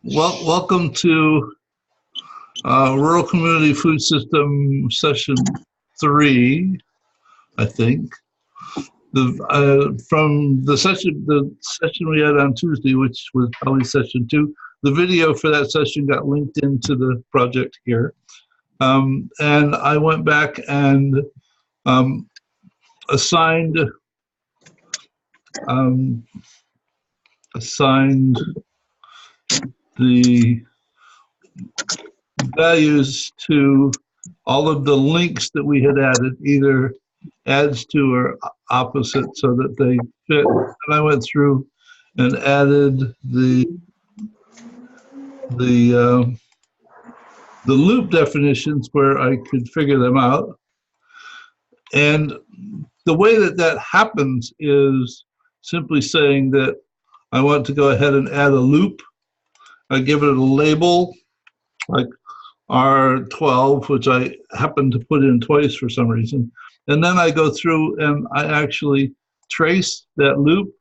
Well, welcome to Rural Community Food System Session 3, I think. From the session we had on Tuesday, which was probably session 2, the video for that session got linked into the project here. And I went back and assigned the values to all of the links that we had added, either adds to or opposite, so that they fit. And I went through and added the loop definitions where I could figure them out. And the way that that happens is simply saying that I want to go ahead and add a loop. I give it a label, like R12, which I happen to put in twice for some reason. And then I go through and I actually trace that loop,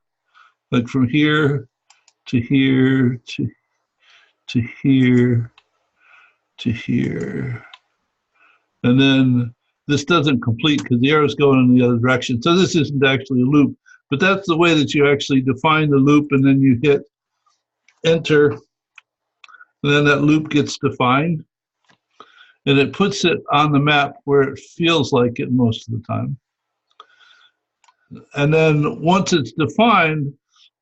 like from here to here to here to here. And then this doesn't complete because the arrow's going in the other direction. So this isn't actually a loop, but that's the way that you actually define the loop, and then you hit enter, and then that loop gets defined. And it puts it on the map where it feels like it most of the time. And then once it's defined,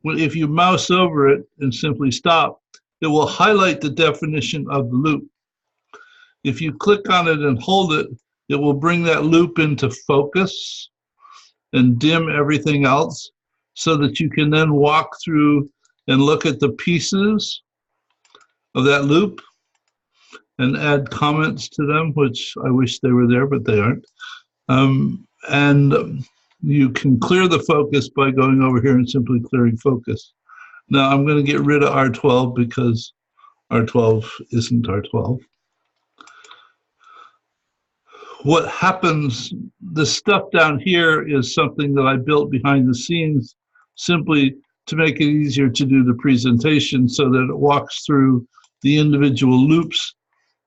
if you mouse over it and simply stop, it will highlight the definition of the loop. If you click on it and hold it, it will bring that loop into focus and dim everything else, so that you can then walk through and look at the pieces of that loop and add comments to them, which I wish they were there, but they aren't. And you can clear the focus by going over here and simply clearing focus. Now I'm going to get rid of R12 because R12 isn't R12. What happens, the stuff down here is something that I built behind the scenes simply to make it easier to do the presentation, so that it walks through the individual loops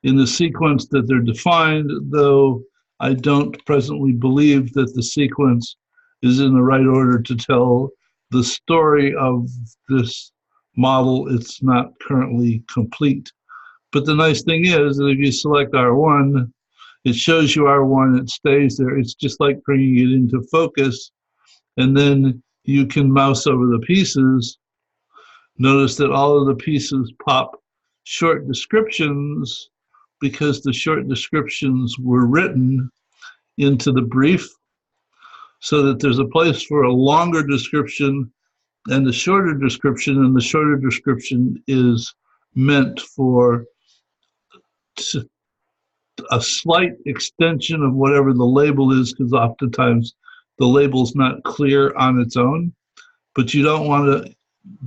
in the sequence that they're defined, though I don't presently believe that the sequence is in the right order to tell the story of this model. It's not currently complete. But the nice thing is that if you select R1, it shows you R1, it stays there. It's just like bringing it into focus, and then you can mouse over the pieces. Notice that all of the pieces pop short descriptions, because the short descriptions were written into the brief, so that there's a place for a longer description and a shorter description, and the shorter description is meant for a slight extension of whatever the label is, because oftentimes the label's not clear on its own. But you don't want to,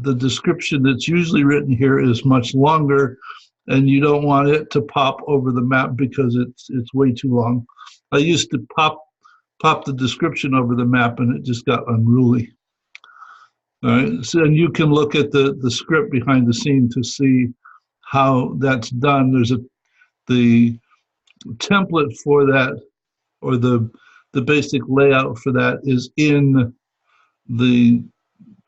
the description that's usually written here is much longer, and you don't want it to pop over the map because it's way too long. I used to pop the description over the map, and it just got unruly. All right, so, and you can look at the script behind the scene to see how that's done. There's the template for that, or the basic layout for that, is in the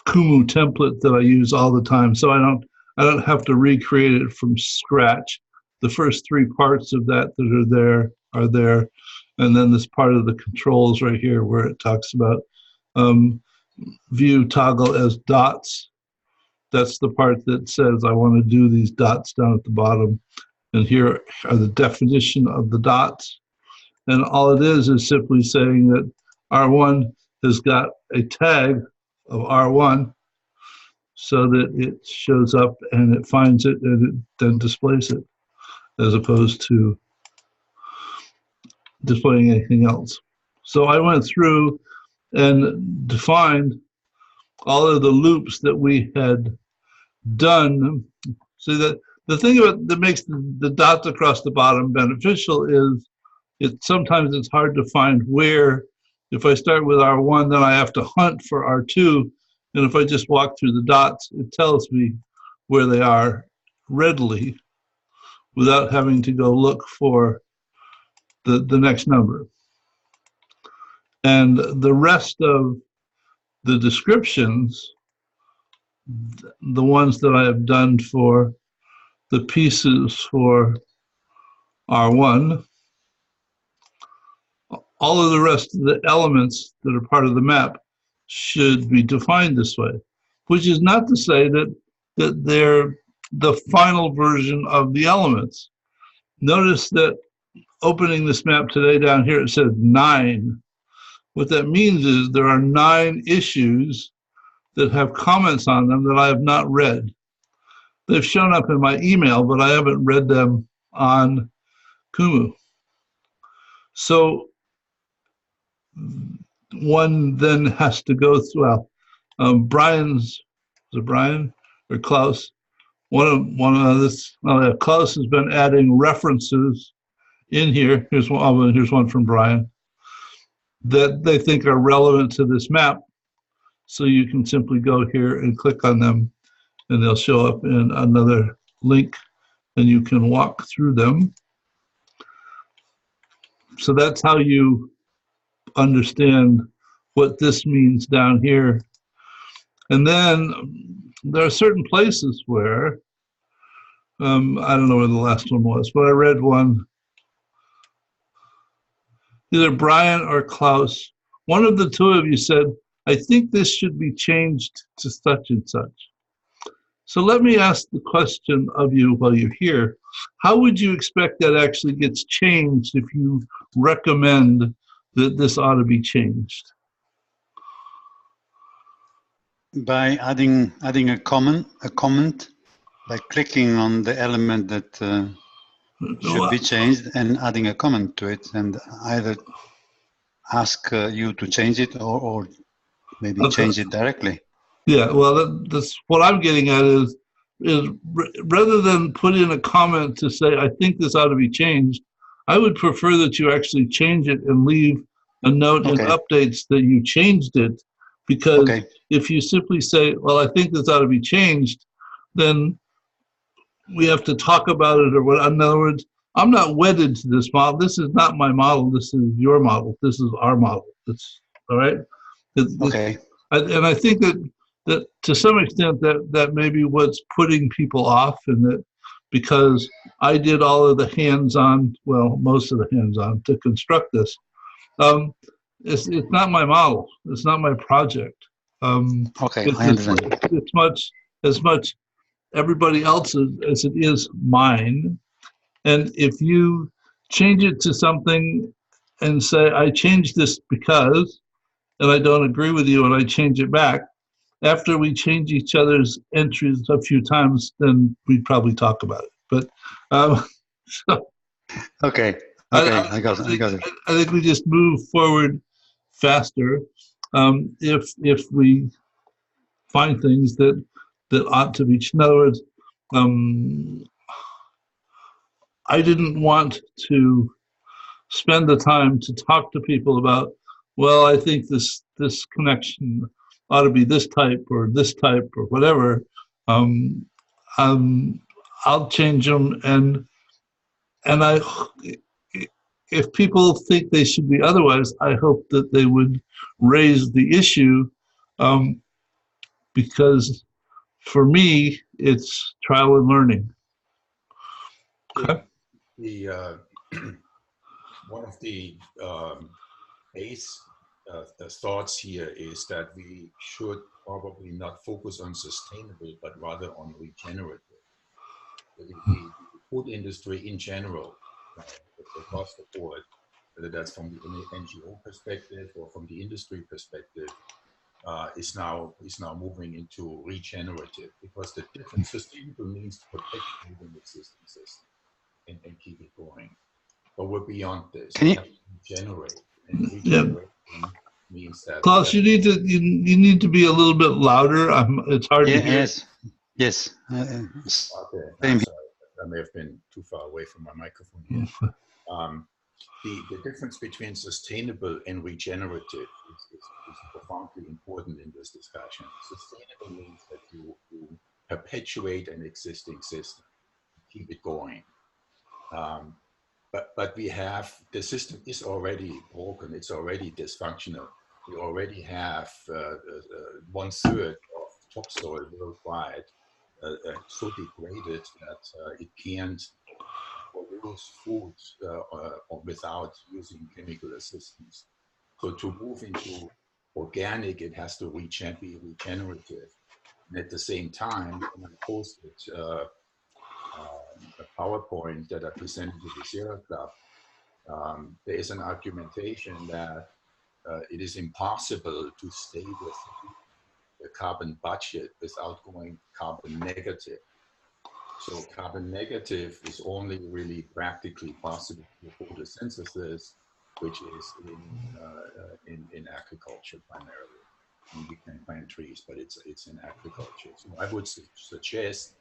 Kumu template that I use all the time. So I don't have to recreate it from scratch. The first 3 parts of that are there, and then this part of the controls right here where it talks about view toggle as dots. That's the part that says I want to do these dots down at the bottom. And here are the definition of the dots. And all it is simply saying that R1 has got a tag of R1, so that it shows up and it finds it and it then displays it, as opposed to displaying anything else. So I went through and defined all of the loops that we had done. So that the thing that makes the dots across the bottom beneficial is sometimes it's hard to find where. If I start with R1, then I have to hunt for R2. And if I just walk through the dots, it tells me where they are readily without having to go look for the next number. And the rest of the descriptions, the ones that I have done for the pieces for R1, all of the rest of the elements that are part of the map should be defined this way, which is not to say that they're the final version of the elements. Notice that opening this map today down here, it says 9. What that means is there are 9 issues that have comments on them that I have not read. They've shown up in my email, but I haven't read them on Kumu. So one then has to go through Brian's, is it Brian or Klaus? One of this, Klaus has been adding references in here. Here's one from Brian that they think are relevant to this map. So you can simply go here and click on them and they'll show up in another link and you can walk through them. So that's how you understand what this means down here. And then there are certain places where, I don't know where the last one was, but I read one, either Brian or Klaus, one of the two of you said, I think this should be changed to such and such. So let me ask the question of you while you're here. How would you expect that actually gets changed if you recommend that this ought to be changed? By adding a comment, by clicking on the element that should be changed and adding a comment to it, and either ask you to change it or maybe change it directly. Yeah, well, that's what I'm getting at is rather than put in a comment to say, I think this ought to be changed, I would prefer that you actually change it and leave a note in updates that you changed it, because if you simply say, well, I think this ought to be changed, then we have to talk about it or what. In other words, I'm not wedded to this model. This is not my model. This is your model. This is our model. It's all right. And I think that to some extent that may be what's putting people off, and that because I did all of the hands-on, well, most of the hands-on to construct this, it's not my model. It's not my project. I understand. It's as much everybody else's as it is mine. And if you change it to something and say, I changed this because, and I don't agree with you, and I change it back, after we change each other's entries a few times, then we'd probably talk about it. But so, I got it. I think we just move forward faster if we find things that ought to be. In other words, I didn't want to spend the time to talk to people about, well, I think this connection ought to be this type or whatever. I'll change them, and if people think they should be otherwise, I hope that they would raise the issue, because for me, it's trial and learning. Okay. One of the base thoughts here is that we should probably not focus on sustainable, but rather on regenerative. The food industry in general, across the board, whether that's from the NGO perspective or from the industry perspective, is now moving into regenerative, because the different sustainable means to protect an existing system and keep it going. But we're beyond this. We have to regenerate, and regeneration means that. Klaus, you need to be a little bit louder. It's hard to hear. Yes. Okay. I'm sorry. I may have been too far away from my microphone here. The difference between sustainable and regenerative is profoundly important in this discussion. Sustainable means that you perpetuate an existing system. keep it going. But we have, the system is already broken, it's already dysfunctional. We already have 1/3 of topsoil worldwide so degraded that it can't produce food without using chemical assistance. So to move into organic, it has to be regenerative. And at the same time, when I posted a PowerPoint that I presented to the Sierra Club, there is an argumentation that it is impossible to stay with the carbon budget without going carbon negative. So carbon negative is only really practically possible for photosynthesis, which is in agriculture primarily. I mean, we can plant trees, but it's in agriculture. So I would suggest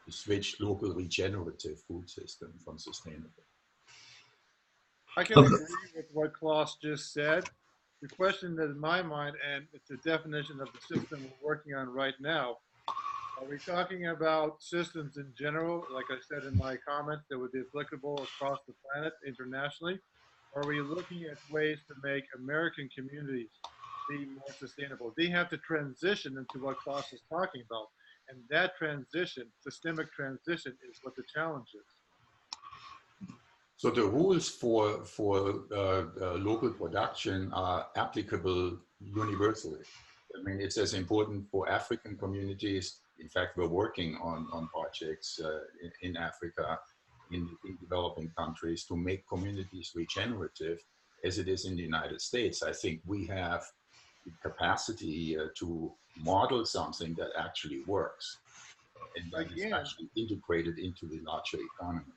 to switch local regenerative food system from sustainable. I can agree with what Klaus just said. The question that in my mind, and it's a definition of the system we're working on right now, are we talking about systems in general, like I said in my comments, that would be applicable across the planet internationally? Or are we looking at ways to make American communities be more sustainable? They have to transition into what Klaus is talking about. And that transition, systemic transition, is what the challenge is. So the rules for local production are applicable universally. I mean, it's as important for African communities. In fact, we're working on projects in Africa, in developing countries, to make communities regenerative as it is in the United States. I think we have the capacity to model something that actually works and that is actually integrated into the larger economy.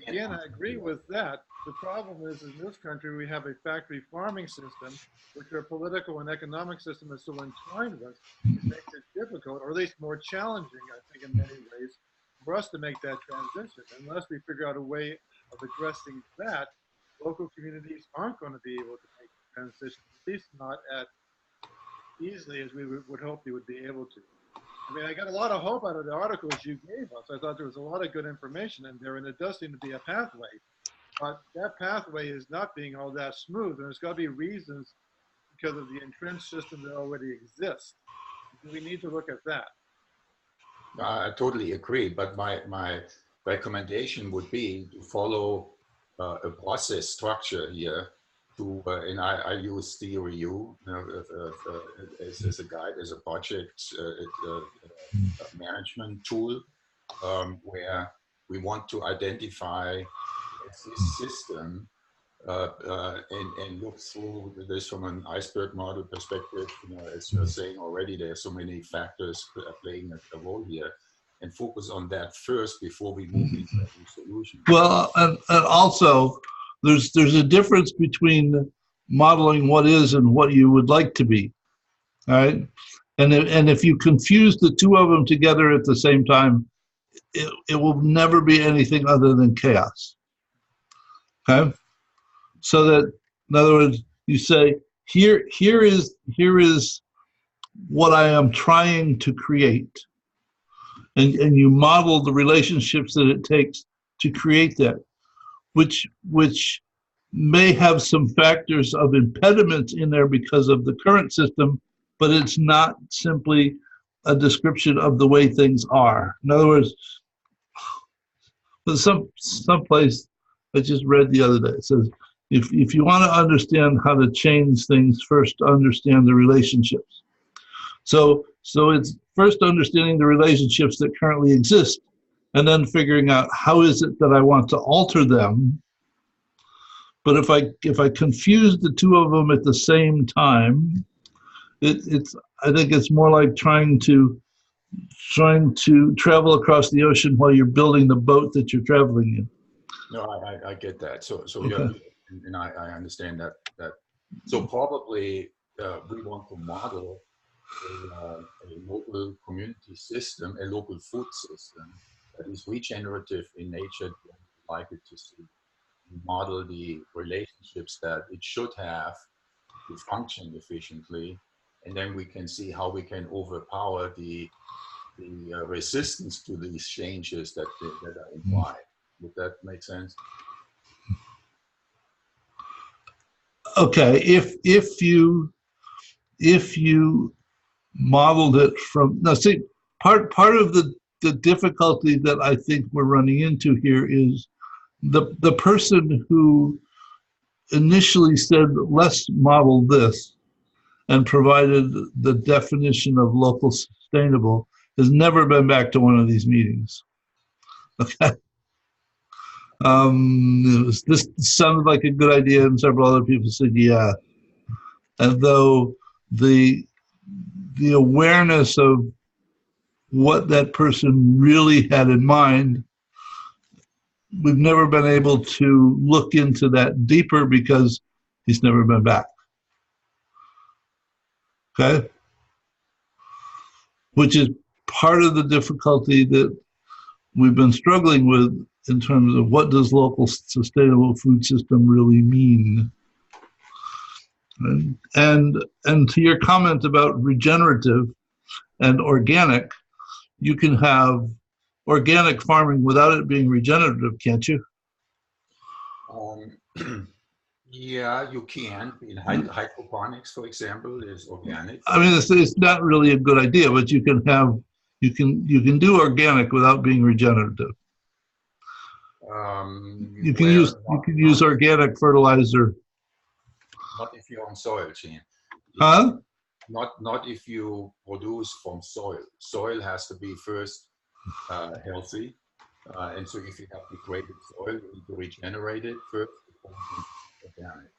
Again, I agree with that. The problem is in this country, we have a factory farming system, which our political and economic system is so entwined with. It makes it difficult, or at least more challenging, I think, in many ways, for us to make that transition. Unless we figure out a way of addressing that, local communities aren't going to be able to make the transition, at least not as easily as we would hope they would be able to. I mean, I got a lot of hope out of the articles you gave us. I thought there was a lot of good information in there, and it does seem to be a pathway. But that pathway is not being all that smooth, and there's got to be reasons because of the entrenched system that already exists. We need to look at that. I totally agree, but my recommendation would be to follow a process structure here. And I use TheoryU as a guide, as a project management tool, where we want to identify this system and look through this from an iceberg model perspective. You know, as you're saying already, there are so many factors playing a role here, and focus on that first before we move into a new solution. Well, and also, there's a difference between modeling what is and what you would like to be, all right? And if you confuse the two of them together at the same time, it will never be anything other than chaos, okay? So that, in other words, you say, here is what I am trying to create, and you model the relationships that it takes to create that, which may have some factors of impediment in there because of the current system, but it's not simply a description of the way things are. In other words, someplace I just read the other day, it says, if you want to understand how to change things, first understand the relationships. So it's first understanding the relationships that currently exist, and then figuring out how is it that I want to alter them. But if I confuse the two of them at the same time, I think it's more like trying to travel across the ocean while you're building the boat that you're traveling in. No, I get that. So Okay. yeah, and I understand that. So probably we want to model a local community system, a local food system that is regenerative in nature, like it to see. Model the relationships that it should have to function efficiently, and then we can see how we can overpower the resistance to these changes that are implied. Would that make sense? Okay, if you modeled it from now, see, part of the difficulty that I think we're running into here is the person who initially said let's model this and provided the definition of local sustainable has never been back to one of these meetings. Okay. This sounded like a good idea, and several other people said yeah. And though the awareness of what that person really had in mind, we've never been able to look into that deeper because he's never been back. Okay? Which is part of the difficulty that we've been struggling with in terms of what does local sustainable food system really mean. And to your comment about regenerative and organic, you can have organic farming without it being regenerative, can't you? Yeah, you can. In hydroponics, for example, is organic. I mean, it's not really a good idea, but you can do organic without being regenerative. You can use organic fertilizer. Not if you're on soil, Gene. Huh? Not if you produce from soil. Soil has to be first healthy, and so if you have degraded soil, you need to regenerate it first before organic.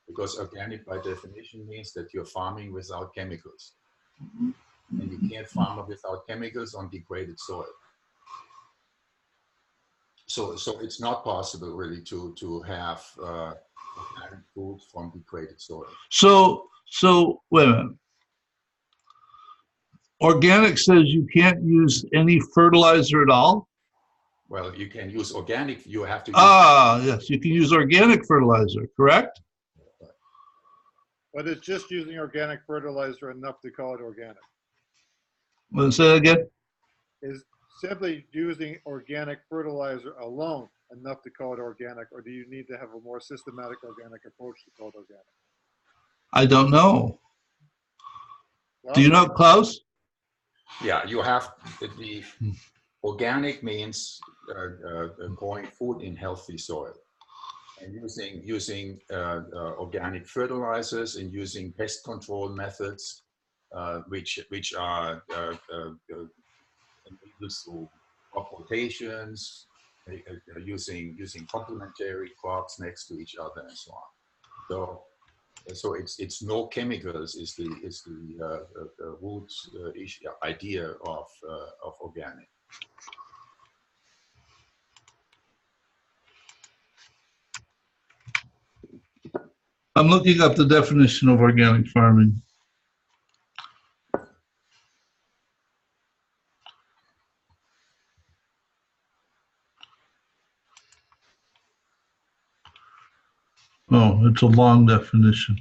Because organic, by definition, means that you're farming without chemicals, and you can't farm without chemicals on degraded soil. So it's not possible really to have organic food from degraded soil. So wait a minute. Organic says you can't use any fertilizer at all? Well, you can use organic. You have to use yes, you can use organic fertilizer, correct? But it's just using organic fertilizer enough to call it organic. Let's say that again. Is simply using organic fertilizer alone enough to call it organic, or do you need to have a more systematic organic approach to call it organic? I don't know. Well, do you know, Klaus? Yeah, you have the organic means growing food in healthy soil, and using organic fertilizers and using pest control methods, which are through crop rotations, using complementary crops next to each other, and so on. So it's no chemicals is the root idea of organic. I'm looking up the definition of organic farming. Oh, it's a long definition.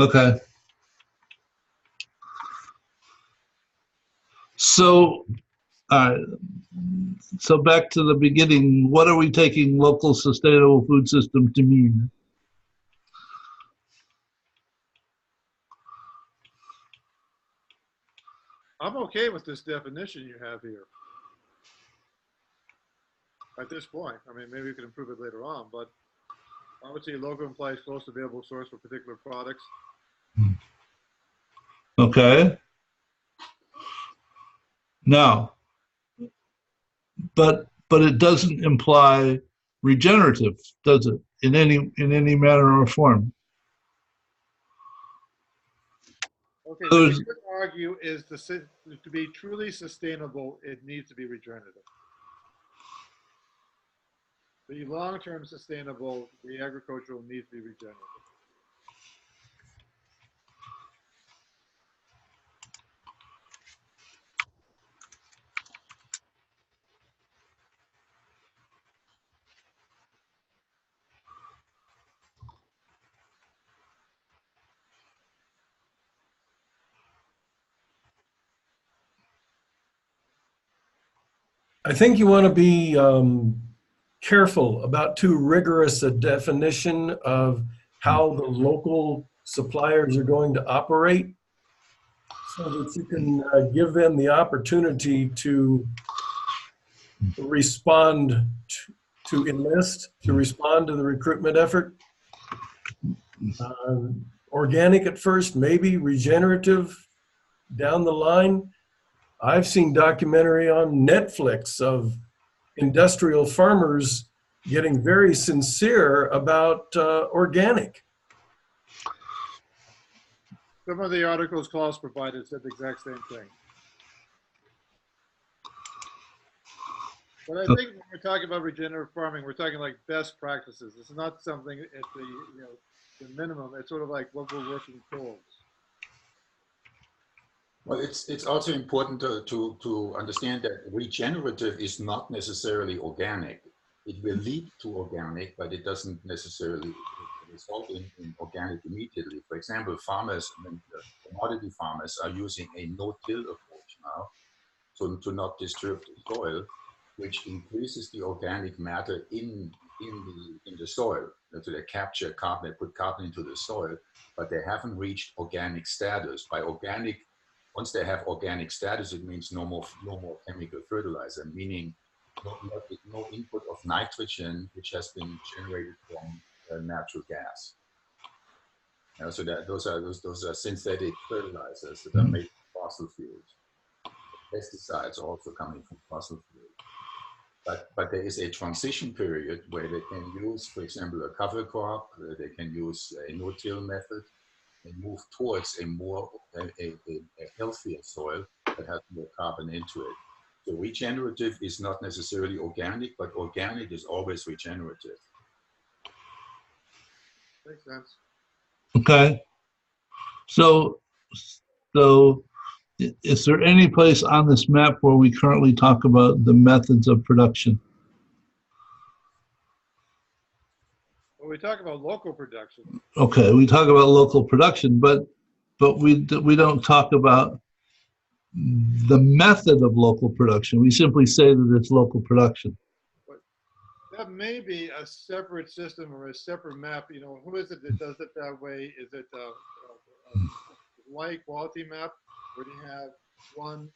Okay. So, so back to the beginning, what are we taking local sustainable food system to mean? I'm okay with this definition you have here. At this point, I mean, maybe we can improve it later on, but I would say local implies close available source for particular products. Okay. Now, but it doesn't imply regenerative, does it? In any manner or form. Okay, what you could argue is to be truly sustainable, it needs to be regenerative. To be long-term sustainable, the agricultural needs to be regenerative. I think you want to be careful about too rigorous a definition of how the local suppliers are going to operate, so that you can give them the opportunity to respond to enlist, to respond to the recruitment effort. Organic at first, maybe regenerative down the line. I've seen documentary on Netflix of industrial farmers getting very sincere about organic. Some of the articles Klaus provided said the exact same thing. But I think when we're talking about regenerative farming, we're talking like best practices. It's not something at the the minimum. It's sort of like what we're working towards. Well, it's also important to understand that regenerative is not necessarily organic. It will lead to organic, but it doesn't necessarily result in organic immediately. For example, farmers, commodity farmers, are using a no-till approach now, so to not disturb the soil, which increases the organic matter in the soil. So they capture carbon, they put carbon into the soil, but they haven't reached organic status. By organic, once they have organic status, it means no more chemical fertilizer, meaning no input of nitrogen, which has been generated from natural gas. So that those are synthetic fertilizers that are made from fossil fuels. Pesticides are also coming from fossil fuels. But there is a transition period where they can use, for example, a cover crop, they can use a no-till method, and move towards a healthier soil that has more carbon into it. So regenerative is not necessarily organic, but organic is always regenerative. Makes sense. Okay. So is there any place on this map where we currently talk about the methods of production? Well, we talk about local production. Okay, we talk about local production, but we don't talk about the method of local production. We simply say that it's local production. But that may be a separate system or a separate map. Who is it that does it that way? Is it a light quality map where you have one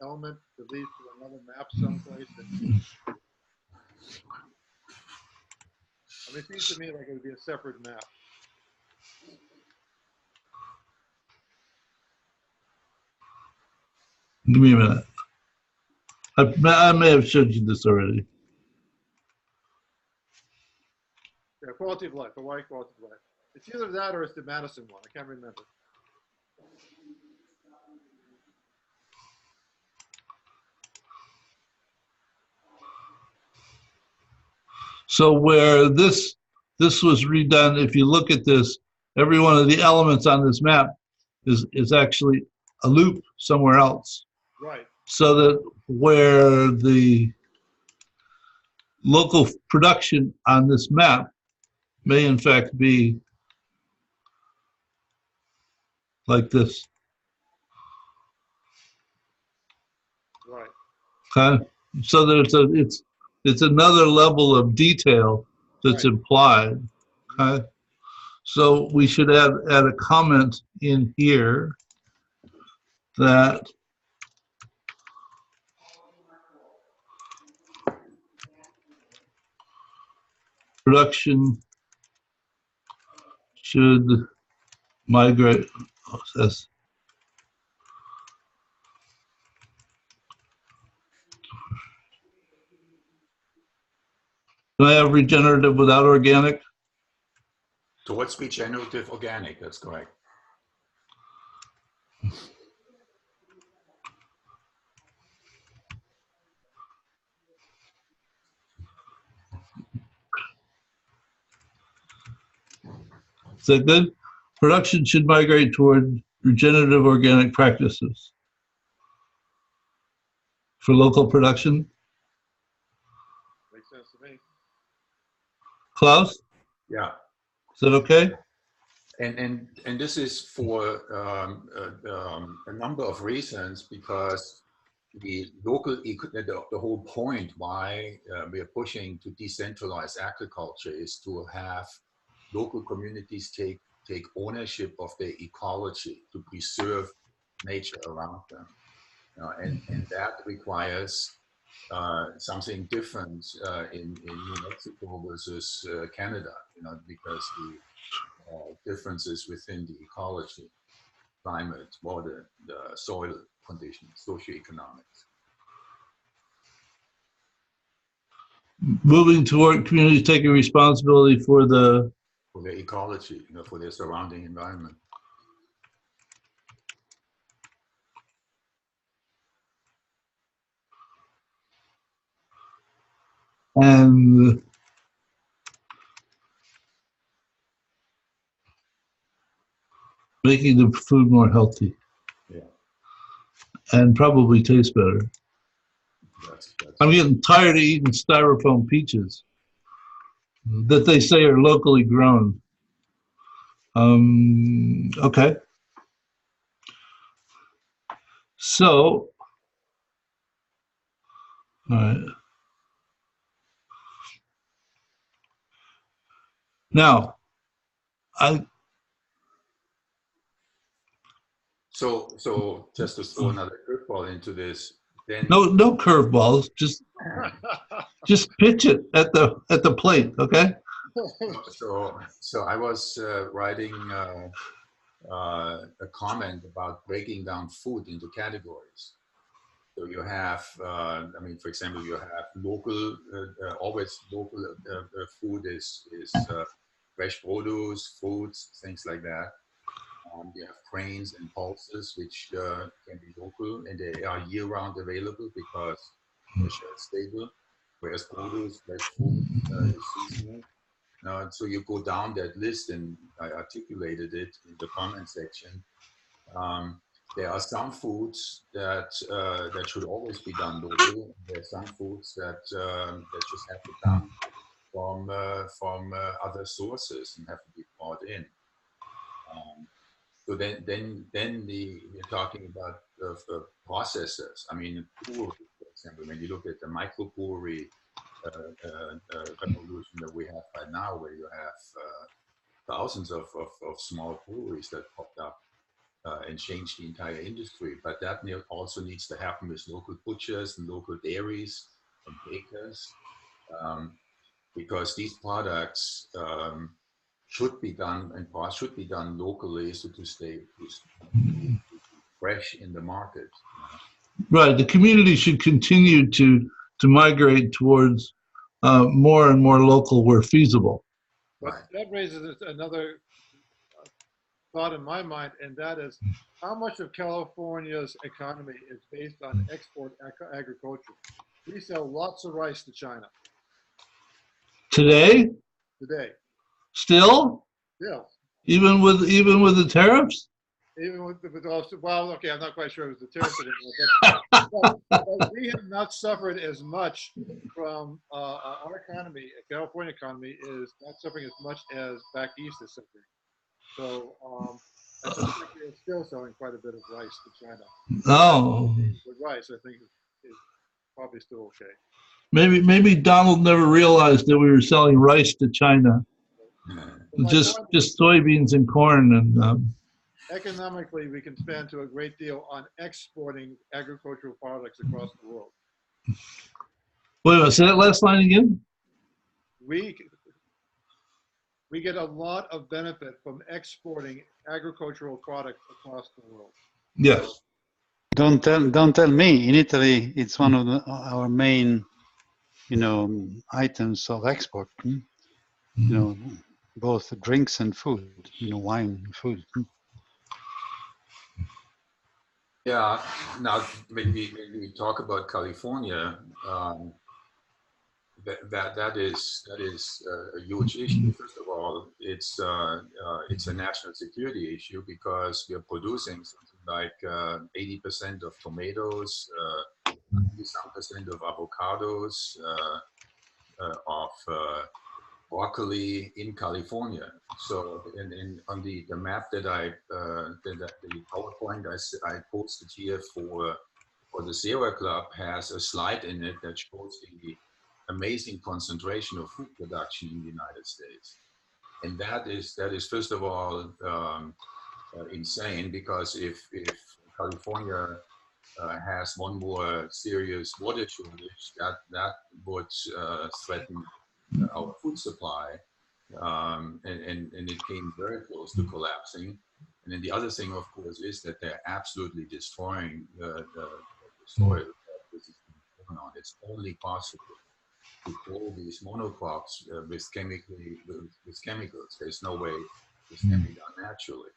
element that leads to another map someplace? It seems to me like it would be a separate map. Give me a minute. I may have showed you this already. Yeah, quality of life, the white quality of life. It's either that or it's the Madison one. I can't remember. So where this was redone, if you look at this, every one of the elements on this map is actually a loop somewhere else. Right. So that where the local production on this map may in fact be like this. Right. Okay, so that it's another level of detail that's Right. implied. Okay, so we should add a comment in here that production should migrate. Yes. Do I have regenerative without organic? Towards regenerative organic, that's correct. Is that good? Production should migrate toward regenerative organic practices for local production. Makes sense to me. Klaus? Yeah. Is that okay? And this is for a number of reasons, because the local, the whole point why we are pushing to decentralize agriculture is to have local communities take ownership of their ecology, to preserve nature around them. And that requires something different in New Mexico versus Canada, because the differences within the ecology, climate, water, the soil conditions, socioeconomics. Moving toward communities taking responsibility for the ecology, for their surrounding environment. and making the food more healthy. Yeah. And probably taste better. I'm getting tired of eating styrofoam peaches that they say are locally grown. Okay. So, all right. Now, So just to throw another curveball into this, then no curveballs. Just pitch it at the plate, okay? So I was writing a comment about breaking down food into categories. So you have, for example, you have local, always local food is fresh produce, fruits, things like that. You have grains and pulses, which can be local, and they are year-round available because they're shelf stable. Whereas produce, fresh food is seasonal. So you go down that list, and I articulated it in the comment section. There are some foods that should always be done locally. There are some foods that just have to come from other sources and have to be brought in. So then we're talking about the processes. Brewery, for example, when you look at the microbrewery revolution that we have right now, where you have thousands of small breweries that popped up and changed the entire industry. But that also needs to happen with local butchers and local dairies and bakers, because these products should be done locally, so to stay fresh in the market. Right. The community should continue to migrate towards more and more local where feasible. But that raises another thought in my mind, and that is how much of California's economy is based on export agriculture. We sell lots of rice to China. Today? Still? Even with the tariffs? Even with also, well, okay, I'm not quite sure it was the tariffs anymore, but we have not suffered as much from our economy. California economy is not suffering as much as back east is suffering. So I suspect we're still selling quite a bit of rice to China. Oh. The rice, I think, is probably still okay. Maybe Donald never realized that we were selling rice to China. Just soybeans and corn and. Economically, we can spend to a great deal on exporting agricultural products across the world. Wait a minute, say that last line again? We get a lot of benefit from exporting agricultural products across the world. Yes. Don't tell me. In Italy, it's one of our main, items of export. Both drinks and food. Wine and food. Yeah. Now, when we talk about California, that is a huge issue. First of all, it's a national security issue because we are producing something like 80% of tomatoes, 90% of avocados, of broccoli in California. So, on the map that the PowerPoint I posted here for for the Sierra Club has a slide in it that shows the amazing concentration of food production in the United States. And that is first of all insane, because if California has one more serious water shortage, that would threaten our food supply, and it came very close to collapsing. And then the other thing, of course, is that they're absolutely destroying the soil that this is going on. It's only possible to grow these monocrops with chemicals. There's no way this can be done naturally.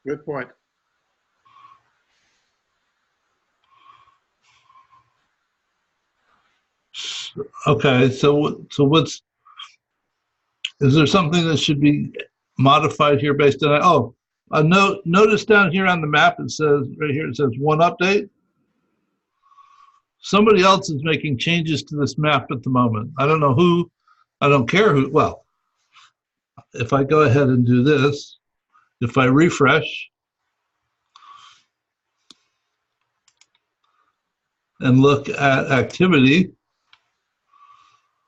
Good point. Okay, so what's, is there something that should be modified here based on, oh, a notice down here on the map, it says, right here, it says one update. Somebody else is making changes to this map at the moment. I don't know who, I don't care who. Well, if I go ahead and do this, if I refresh and look at activity,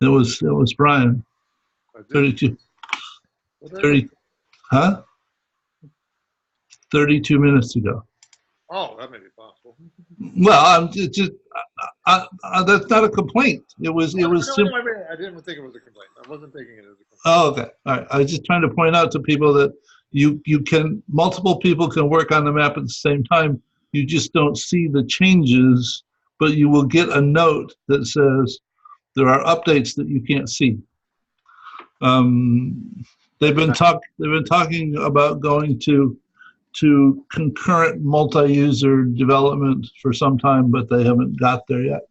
it was Brian, 32, 30, huh? 32 minutes ago. Oh, that may be possible. Well, I'm just that's not a complaint. It was No, simple. I didn't think it was a complaint. I wasn't thinking it as a complaint. Oh, okay. All right. I was just trying to point out to people that you can, multiple people can work on the map at the same time. You just don't see the changes, but you will get a note that says there are updates that you can't see. They've been talking about going to concurrent multi-user development for some time, but they haven't got there yet.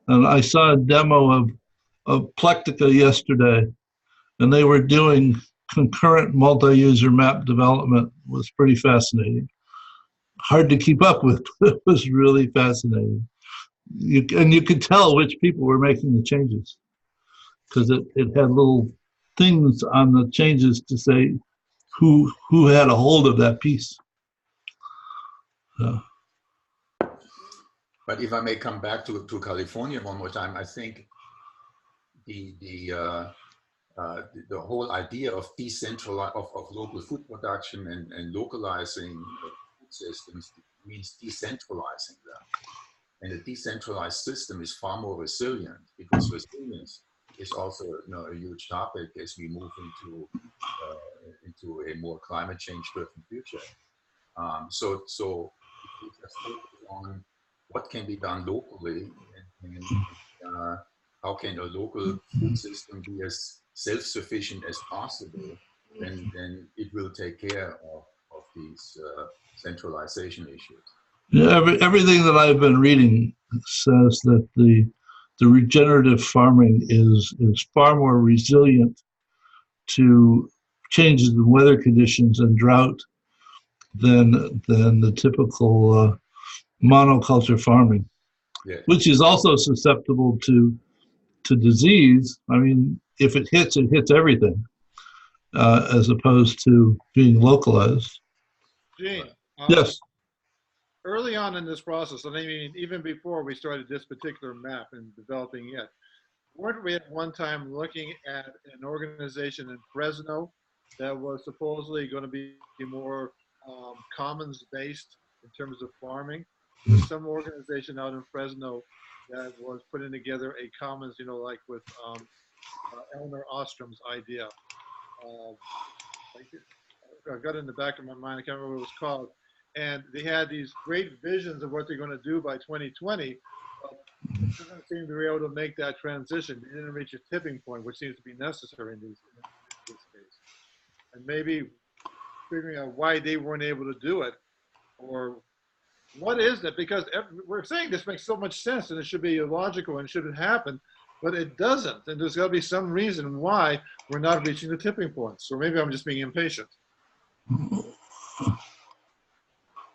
And I saw a demo of Plectica yesterday, and they were doing concurrent multi-user map development. It was pretty fascinating. Hard to keep up with, but it was really fascinating. And you could tell which people were making the changes, because it had little things on the changes to say who had a hold of that piece. But if I may come back to California one more time, I think the whole idea of of local food production and localizing food systems means decentralizing them. And a decentralized system is far more resilient, because resilience is also a huge topic as we move into a more climate change-driven future. So if we just focus on what can be done locally, and how can a local food system be as self-sufficient as possible, then it will take care of these centralization issues. Yeah, everything that I've been reading says that the regenerative farming is far more resilient to changes in weather conditions and drought than the typical monoculture farming, yeah, which is also susceptible to disease. I mean, if it hits everything, as opposed to being localized. Gene, Yes. early on in this process, and I mean, even before we started this particular map and developing it, weren't we at one time looking at an organization in Fresno that was supposedly going to be more commons-based in terms of farming? There was some organization out in Fresno that was putting together a commons, like with Eleanor Ostrom's idea. I've got it in the back of my mind. I can't remember what it was called. And they had these great visions of what they're going to do by 2020. They didn't seem to be able to make that transition. They didn't reach a tipping point, which seems to be necessary in this case. And maybe figuring out why they weren't able to do it, or what is it? Because we're saying this makes so much sense, and it should be logical and shouldn't happen, but it doesn't. And there's got to be some reason why we're not reaching the tipping points. Or maybe I'm just being impatient.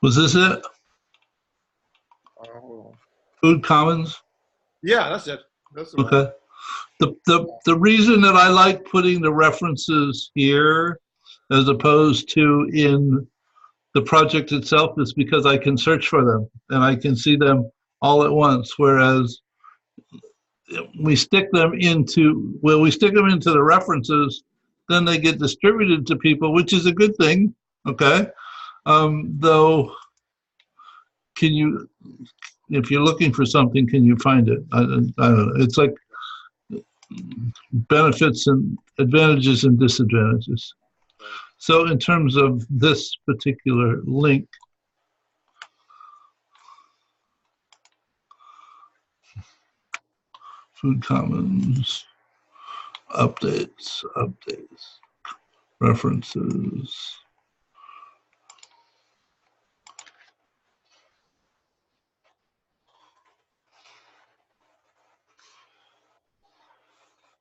Was this it? Hold on. Food Commons? Yeah, that's it. That's the Okay. The reason that I like putting the references here as opposed to in the project itself is because I can search for them and I can see them all at once. Whereas we stick them into, we stick them into the references, then they get distributed to people, which is a good thing. Okay. Though, can you, if you're looking for something, can you find it? I don't know. It's like benefits and advantages and disadvantages. So in terms of this particular link, Food Commons, updates, references.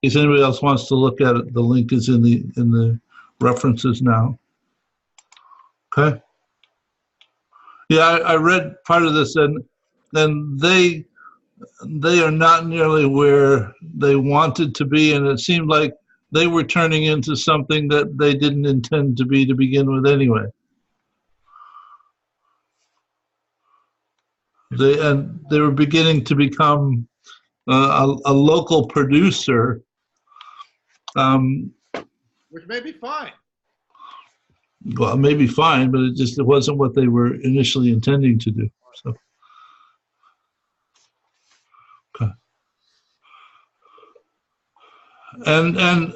If anybody else wants to look at it, the link is in the references now. Okay. Yeah, I read part of this, and then they are not nearly where they wanted to be, and it seemed like they were turning into something that they didn't intend to be to begin with anyway. They were beginning to become a local producer. Which may be fine. Well, it may be fine, but it wasn't what they were initially intending to do. So, okay. And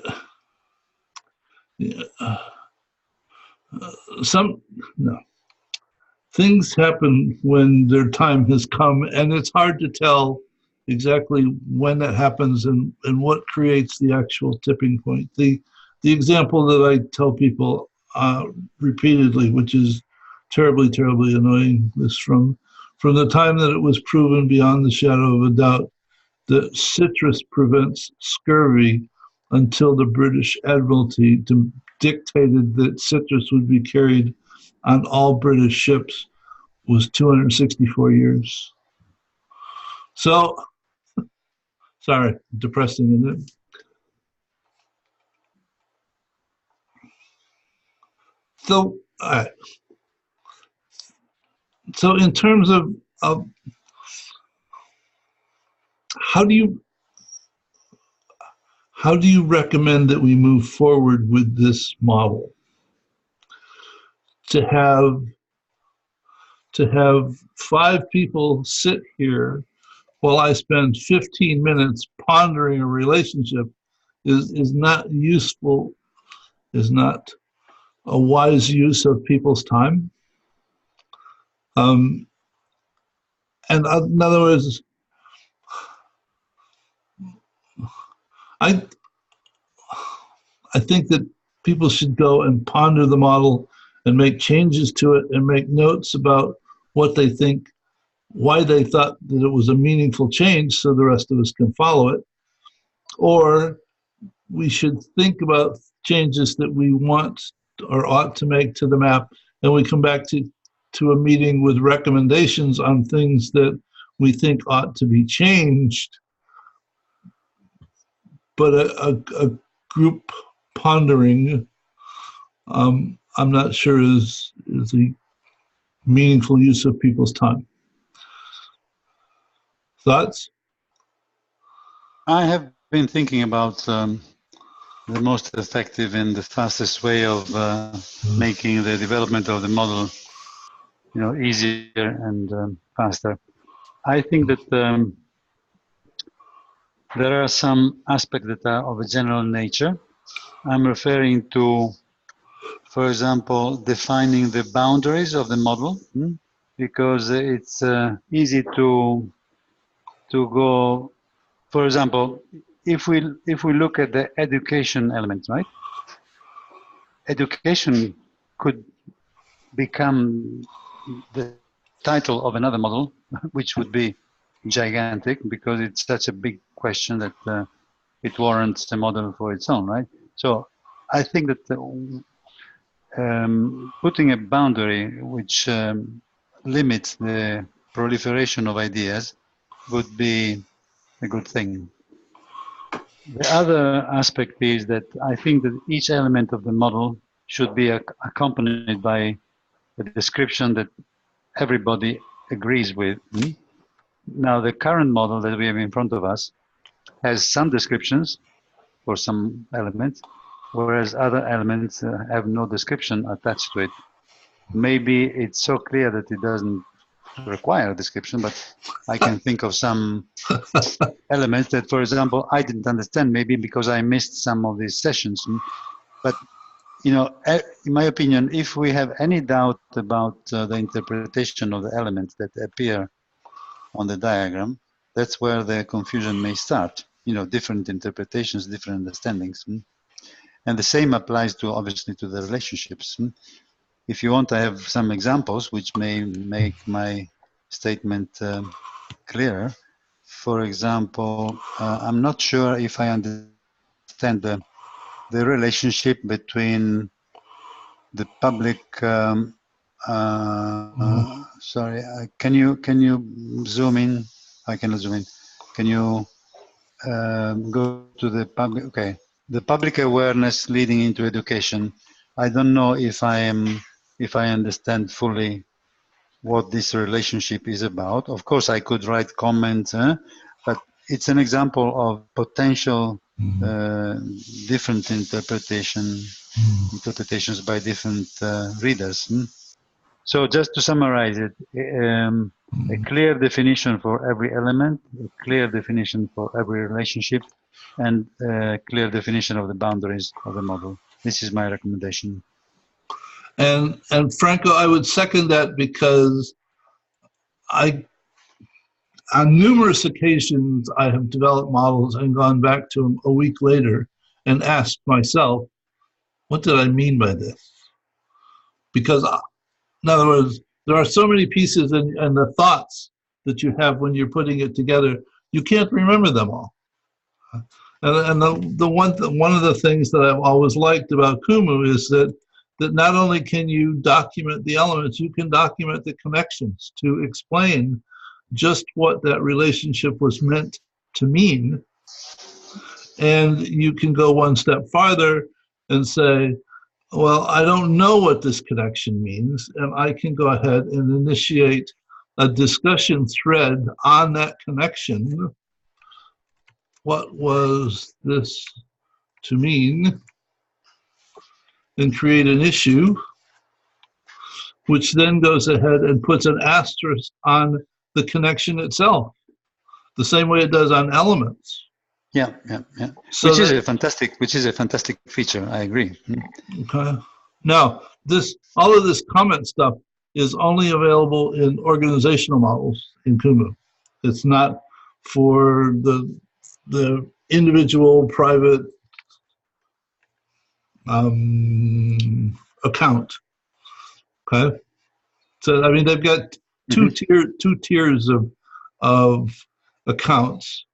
things happen when their time has come, and it's hard to tell exactly when that happens and what creates the actual tipping point. The example that I tell people repeatedly, which is terribly, terribly annoying, is from the time that it was proven beyond the shadow of a doubt that citrus prevents scurvy until the British Admiralty dictated that citrus would be carried on all British ships, was 264 years. So, sorry, depressing, isn't it? So, all right. So in terms of how do you recommend that we move forward with this model? To have 5 people sit here while I spend 15 minutes pondering a relationship is not useful, is not a wise use of people's time. And in other words, I think that people should go and ponder the model and make changes to it and make notes about what they think, why they thought that it was a meaningful change so the rest of us can follow it. Or we should think about changes that we want or ought to make to the map, and we come back to a meeting with recommendations on things that we think ought to be changed. But a group pondering, I'm not sure is a meaningful use of people's time. Thoughts? I have been thinking about the most effective and the fastest way of making the development of the model, easier and faster. I think that there are some aspects that are of a general nature. I'm referring to, for example, defining the boundaries of the model, because it's easy to go. For example, if we look at the education element, right? Education could become the title of another model, which would be gigantic because it's such a big question that it warrants a model for its own, right? So I think that putting a boundary which limits the proliferation of ideas would be a good thing. The other aspect is that I think that each element of the model should be accompanied by a description that everybody agrees with. Now, the current model that we have in front of us has some descriptions for some elements, whereas other elements have no description attached to it. Maybe it's so clear that it doesn't require a description, but I can think of some elements that, for example, I didn't understand, maybe because I missed some of these sessions. But, you know, in my opinion, if we have any doubt about the interpretation of the elements that appear on the diagram, that's where the confusion may start. You know, different interpretations, different understandings. And the same applies to, obviously, to the relationships. If you want, I have some examples which may make my statement clearer. For example, I'm not sure if I understand the relationship between the public. Sorry, can you zoom in? I cannot zoom in. Can you go to the public? Okay, the public awareness leading into education. I don't know if I understand fully what this relationship is about. Of course, I could write comments, but it's an example of potential different interpretations by different readers. So just to summarize it, a clear definition for every element, a clear definition for every relationship, and a clear definition of the boundaries of the model. This is my recommendation. And Franco, I would second that, because on numerous occasions, I have developed models and gone back to them a week later and asked myself, what did I mean by this? Because, in other words, there are so many pieces and the thoughts that you have when you're putting it together, you can't remember them all. And one of the things that I've always liked about Kumu is that not only can you document the elements, you can document the connections to explain just what that relationship was meant to mean. And you can go one step farther and say, well, I don't know what this connection means, and I can go ahead and initiate a discussion thread on that connection. What was this to mean? And create an issue, which then goes ahead and puts an asterisk on the connection itself, the same way it does on elements. Yeah. So which is a fantastic feature. I agree. Okay. Now, all of this comment stuff is only available in organizational models in Kumu. It's not for the individual private account. Okay. So I mean, they've got two tiers of accounts.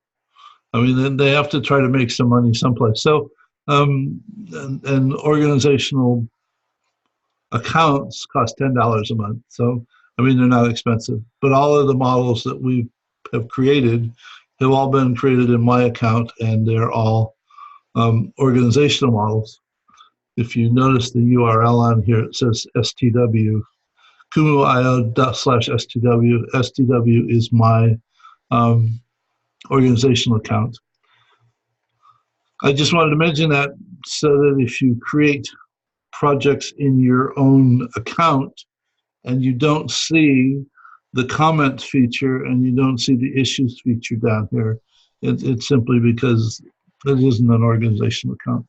I mean, then they have to try to make some money someplace. So, and organizational accounts cost $10 a month. So, I mean, they're not expensive. But all of the models that we have created have all been created in my account, and they're all organizational models. If you notice the URL on here, it says STW, kumu.io/STW. STW is my organizational account. I just wanted to mention that so that if you create projects in your own account and you don't see the comments feature and you don't see the issues feature down here, it's simply because it isn't an organizational account.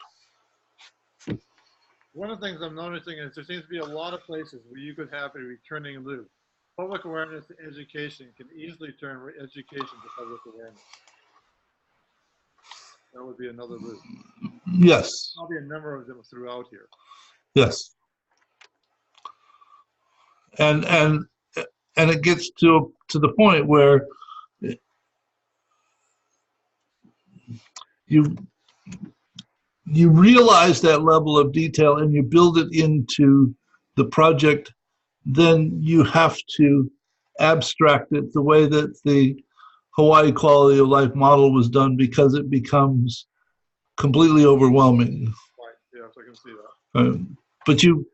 One of the things I'm noticing is there seems to be a lot of places where you could have a returning loop. Public awareness to education can easily turn education to public awareness. That would be another loop. Yes. There'll be a number of them throughout here. Yes. And it gets to the point where you realize that level of detail and you build it into the project, then you have to abstract it the way that the Hawaii quality of life model was done, because it becomes completely overwhelming. Right. Yes, I can see that. But you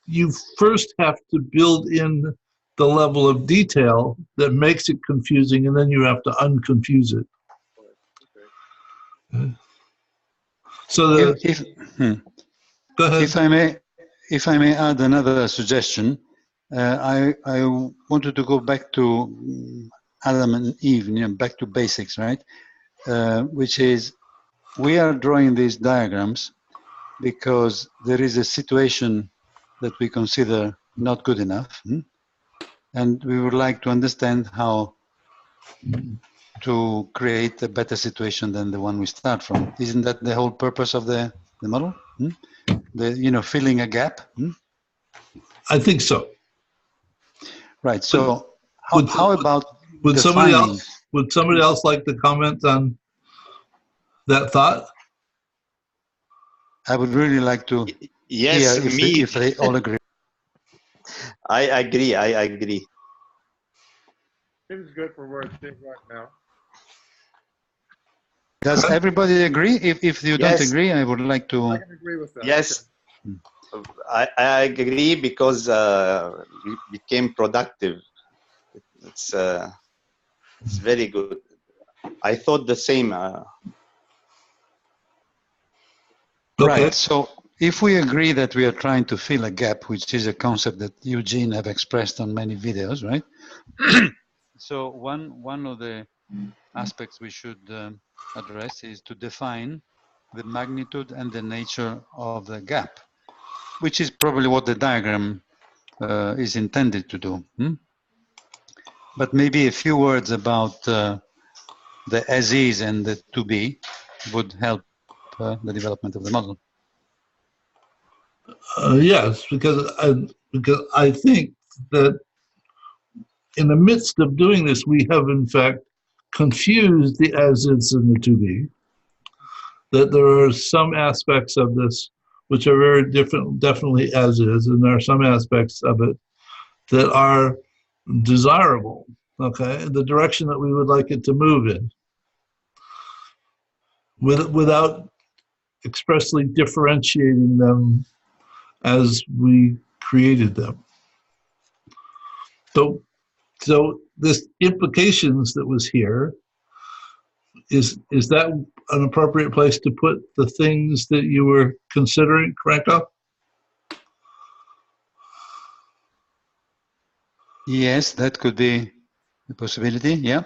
you first have to build in the level of detail that makes it confusing, and then you have to unconfuse it. So go ahead. If I may add another suggestion, I wanted to go back to Adam and Eve, back to basics, right? Which is, we are drawing these diagrams because there is a situation that we consider not good enough, and we would like to understand how to create a better situation than the one we start from. Isn't that the whole purpose of the model? Filling a gap? I think so. Right. So how about would defining? somebody else like to comment on that thought? I would really like to Yes, hear if they all agree. I agree. I agree. Seems good for where it's being right now. Does everybody agree? If you don't agree, I would like to. I can agree with that. Yes, okay. I agree because we became productive. It's very good. I thought the same. Right. Okay. So if we agree that we are trying to fill a gap, which is a concept that Eugene have expressed on many videos, right? So one of the aspects we should address is to define the magnitude and the nature of the gap, which is probably what the diagram is intended to do. But maybe a few words about the as is and the to be would help the development of the model. Yes, because I think that in the midst of doing this, we have in fact confused the as is and the to be. That there are some aspects of this which are very different, definitely as is, and there are some aspects of it that are desirable, okay, in the direction that we would like it to move in, without expressly differentiating them as we created them. So this implications that was here, is that an appropriate place to put the things that you were considering, Franco? Yes, that could be a possibility, yeah.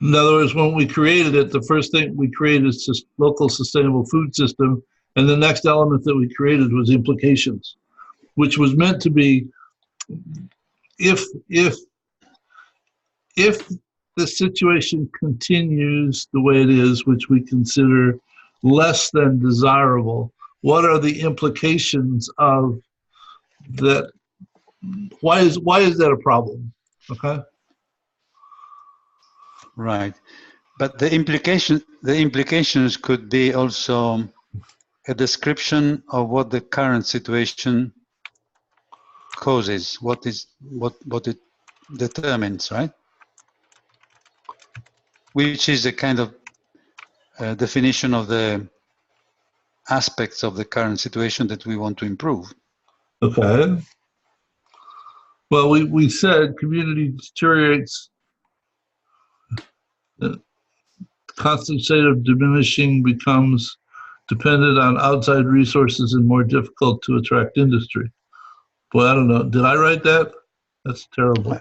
In other words, when we created it, the first thing we created is local sustainable food system, and the next element that we created was implications, which was meant to be if the situation continues the way it is, which we consider less than desirable, what are the implications of that? Why is that a problem? Okay. Right, but the implications could be also a description of what the current situation causes, what it determines, right? Which is a kind of definition of the aspects of the current situation that we want to improve. Okay. Well, we said community deteriorates, the constant state of diminishing becomes dependent on outside resources and more difficult to attract industry. Boy, I don't know. Did I write that? That's terrible.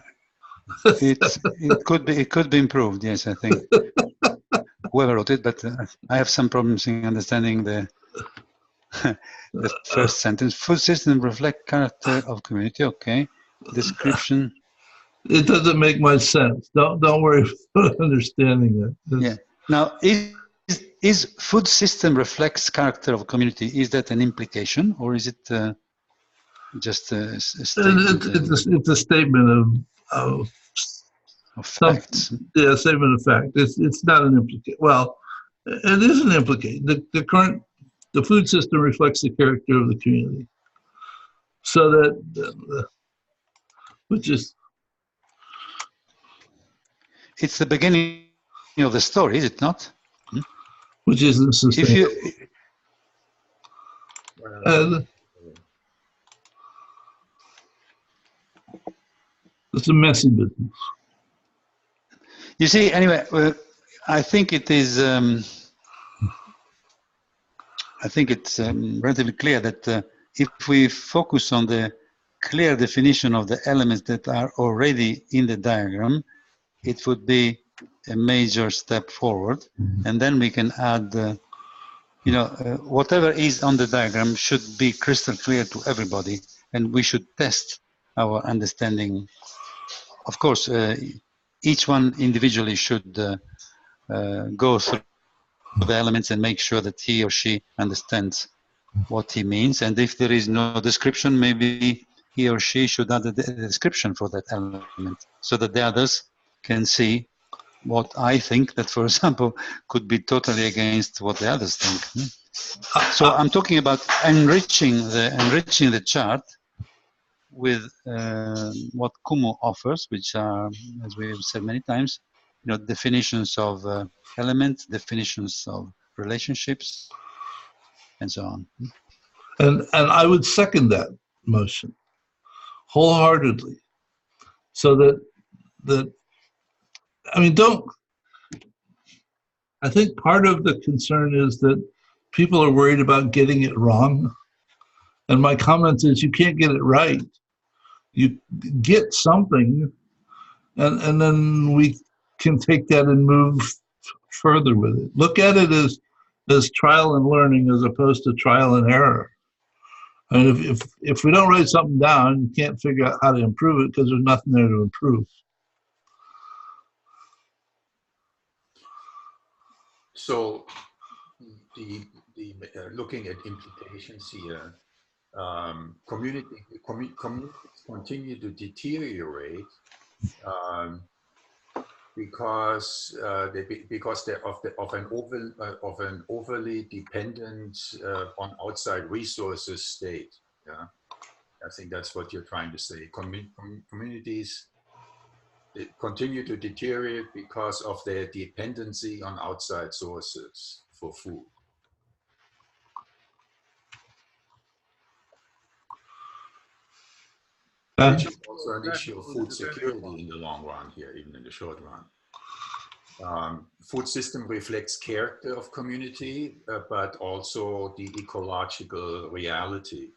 It could be improved. Yes, I think whoever wrote it, but I have some problems in understanding the first sentence. Food system reflect character of community. Okay, description. It doesn't make much sense. Don't worry about understanding it. Yeah. Now, is food system reflects character of community? Is that an implication, or is it just a statement? It's a statement of facts. Yeah, statement of fact. It's not an implication. Well, it is an implication. The food system reflects the character of the community. So that which is. It's the beginning of the story, is it not? Which isn't sustainable. It's a messy business. You see, anyway, I think it is. I think it's relatively clear that if we focus on the clear definition of the elements that are already in the diagram, it would be a major step forward. And then we can add, whatever is on the diagram should be crystal clear to everybody, and we should test our understanding. Of course, each one individually should go through the elements and make sure that he or she understands what he means. And if there is no description, maybe he or she should add a description for that element so that the others can see what I think that, for example, could be totally against what the others think. So I'm talking about enriching the chart with what Kumu offers, which are, as we have said many times, definitions of elements, definitions of relationships, and so on. And I would second that motion wholeheartedly. So that I mean, I think part of the concern is that people are worried about getting it wrong. And my comment is you can't get it right. You get something, and then we can take that and move further with it. Look at it as trial and learning as opposed to trial and error. I mean, if we don't write something down, you can't figure out how to improve it because there's nothing there to improve. So, the looking at implications here, communities continue to deteriorate because they're of an overly dependent on outside resources state. Yeah, I think that's what you're trying to say. Communities continue to deteriorate because of their dependency on outside sources for food. Which is also an issue of food security in the long run here, even in the short run. Food system reflects character of community, but also the ecological reality,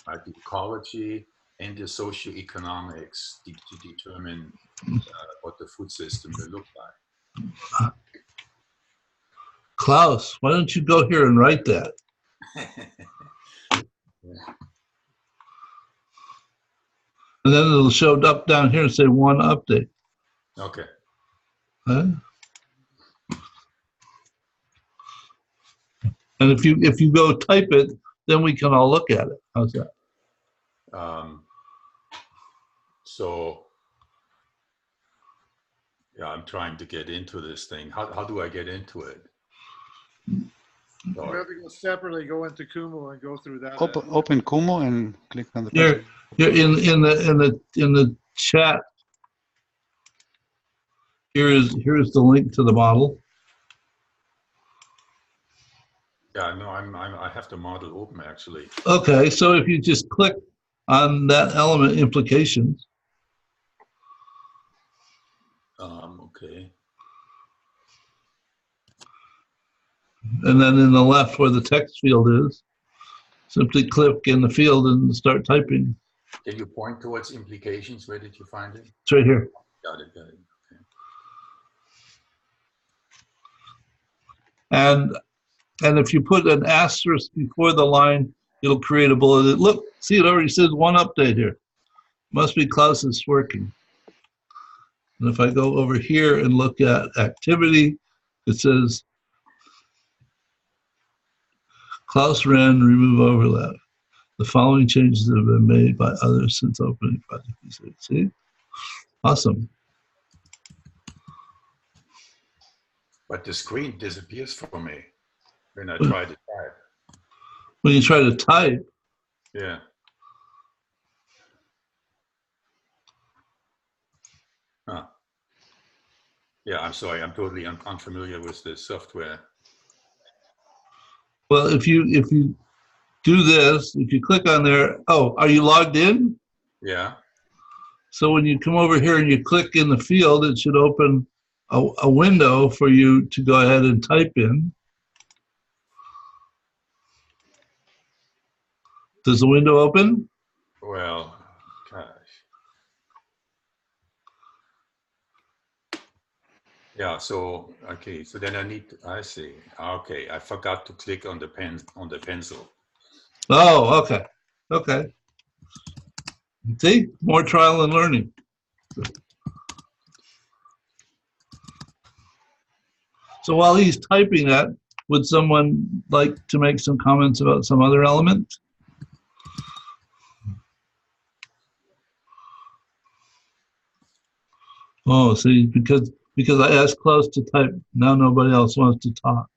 right? The ecology and the socioeconomics to determine what the food system will look like. Klaus, why don't you go here and write that? Yeah. And then it'll show up down here and say one update. Okay. Huh? And if you go type it, then we can all look at it. How's that? So yeah, I'm trying to get into this thing. How do I get into it? You have to go separately, go into Kumu and go through that. Open Kumu and click on the. Here in the chat. Here is the link to the model. Yeah, no, I have the model open actually. Okay, so if you just click on that element implications. Okay. And then in the left where the text field is, simply click in the field and start typing. Can you point towards implications? Where did you find it? It's right here. Got it. Okay. And if you put an asterisk before the line, it'll create a bullet. Look, see, it already says one update here. Must be Klaus's working. And if I go over here and look at activity, it says Klaus ran, remove overlap. The following changes have been made by others since opening project. See? Awesome. But the screen disappears for me when I try to type. When you try to type? Yeah. Huh. Yeah, I'm sorry. I'm totally unfamiliar with this software. Well, if you do this, if you click on there, oh, are you logged in? Yeah. So when you come over here and you click in the field, it should open a window for you to go ahead and type in. Does the window open? Well, gosh. Yeah, so, okay, so then I see. Okay, I forgot to click on the pencil. Oh, okay. Okay. See, more trial and learning. So while he's typing that, would someone like to make some comments about some other element? Oh, see, because I asked Klaus to type, now nobody else wants to talk.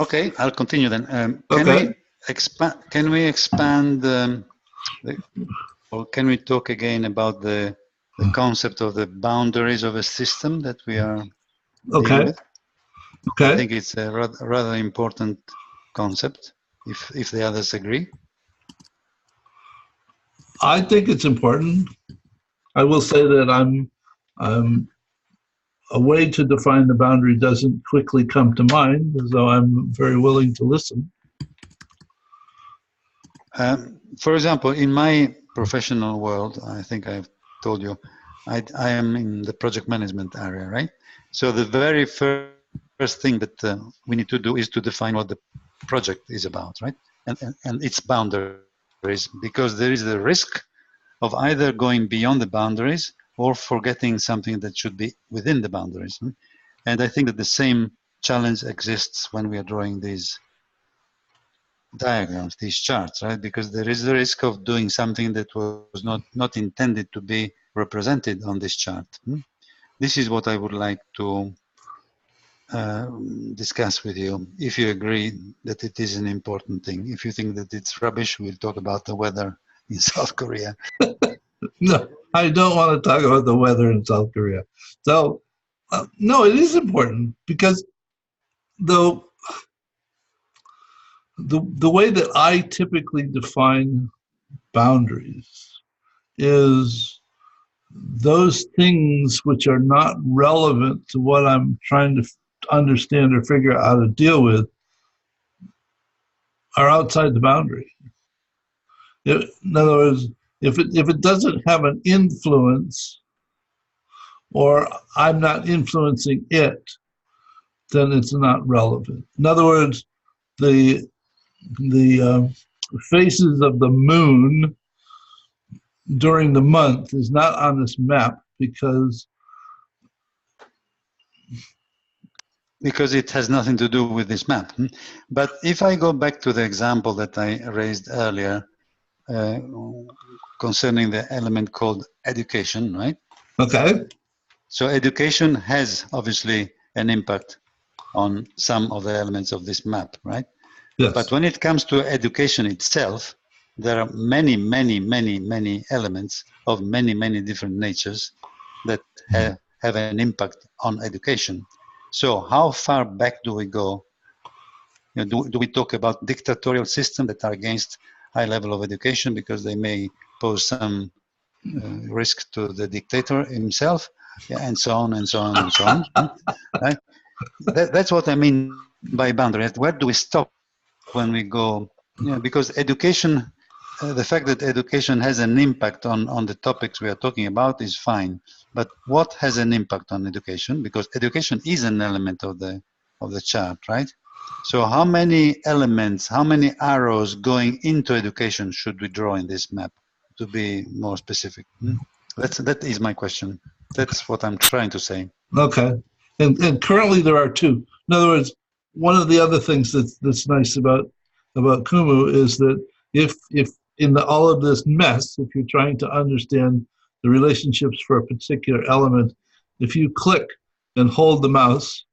Okay, I'll continue then. Okay. Can we expand, or can we talk again about the concept of the boundaries of a system that we are dealing with? Okay. I think it's a rather important concept, if the others agree. I think it's important. I will say that a way to define the boundary doesn't quickly come to mind, as though I'm very willing to listen. For example, in my professional world, I think I've told you, I am in the project management area, right? So the very first thing that we need to do is to define what the project is about, right? And its boundaries, because there is the risk of either going beyond the boundaries or forgetting something that should be within the boundaries. And I think that the same challenge exists when we are drawing these diagrams, these charts, right? Because there is the risk of doing something that was not intended to be represented on this chart. This is what I would like to discuss with you. If you agree that it is an important thing. If you think that it's rubbish, we'll talk about the weather in South Korea. No, I don't want to talk about the weather in South Korea. So, no, it is important because though the way that I typically define boundaries is those things which are not relevant to what I'm trying to understand or figure out how to deal with are outside the boundary. In other words, if it doesn't have an influence or I'm not influencing it, then it's not relevant. In other words, the phases of the moon during the month is not on this map because it has nothing to do with this map. But if I go back to the example that I raised earlier concerning the element called education, right? Okay. So education has obviously an impact on some of the elements of this map, right? Yes. But when it comes to education itself, there are many, many, many, many elements of many, many different natures that have an impact on education. So how far back do we go? You know, do we talk about dictatorial systems that are against high level of education because they may pose some risk to the dictator himself, and so on and so on and so on. Right? That's what I mean by boundaries. Where do we stop when we go? You know, because education, the fact that education has an impact on the topics we are talking about is fine. But what has an impact on education? Because education is an element of the chart, right? So how many elements, how many arrows going into education should we draw in this map, to be more specific? That is my question. That's what I'm trying to say. Okay. And currently there are two. In other words, one of the other things that's nice about Kumu is that if in all of this mess, if you're trying to understand the relationships for a particular element, if you click and hold the mouse,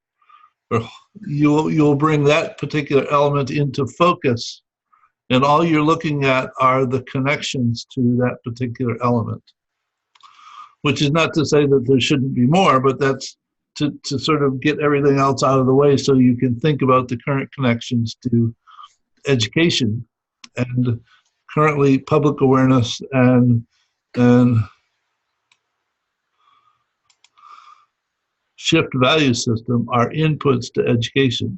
or you'll bring that particular element into focus, and all you're looking at are the connections to that particular element. Which is not to say that there shouldn't be more, but that's to sort of get everything else out of the way so you can think about the current connections to education, and currently public awareness and shift value system are inputs to education,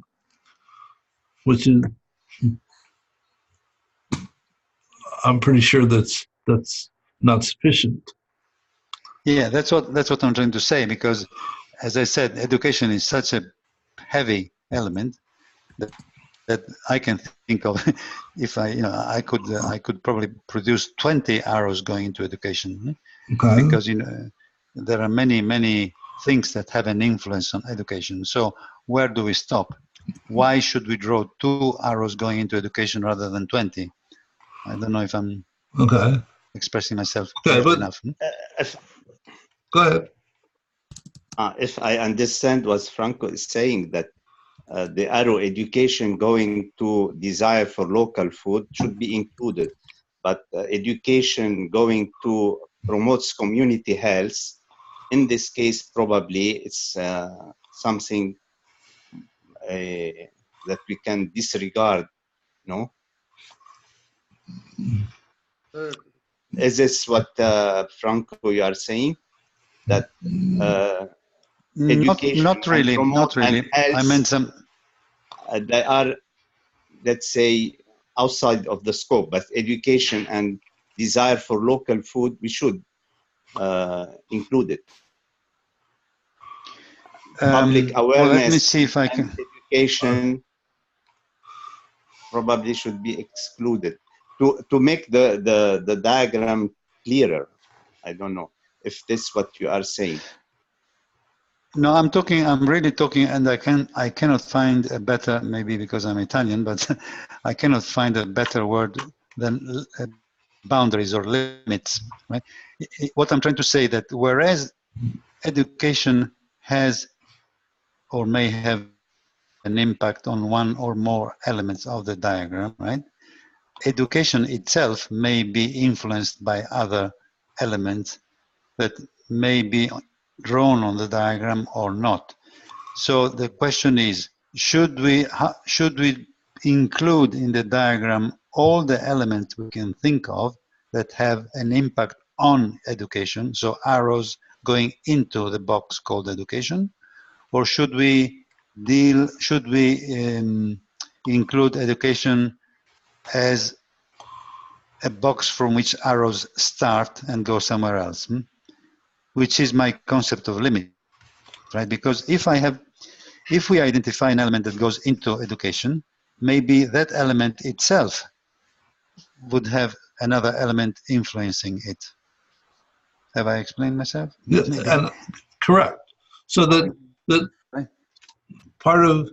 which is, I'm pretty sure that's not sufficient. Yeah, that's what I'm trying to say, because as I said, education is such a heavy element that I can think of. If I could probably produce 20 arrows going into education, Okay. because there are many things that have an influence on education. So where do we stop? Why should we draw 2 arrows going into education rather than 20? I don't know if I'm expressing myself clearly enough. Go ahead. If I understand what Franco is saying, that the arrow education going to desire for local food should be included, but education going to promotes community health, in this case, probably it's something that we can disregard, no? Is this what, Franco, you are saying? That education not really. Health, I meant some. They are, let's say, outside of the scope, but education and desire for local food, we should include it. Public awareness, well, let me see if I can. Education probably should be excluded to make the diagram clearer. I don't know if this is what you are saying. No, I'm really talking, and I cannot find a better, maybe because I'm Italian, but I cannot find a better word than boundaries or limits, right? What I'm trying to say, that whereas education has or may have an impact on one or more elements of the diagram, right? Education itself may be influenced by other elements that may be drawn on the diagram or not. So the question is, should we include in the diagram all the elements we can think of that have an impact on education, so arrows going into the box called education, or should we include education as a box from which arrows start and go somewhere else, which is my concept of limit, right? Because if we identify an element that goes into education, maybe that element itself would have another element influencing it. Have I explained myself? Yeah, and correct. So that right. Part of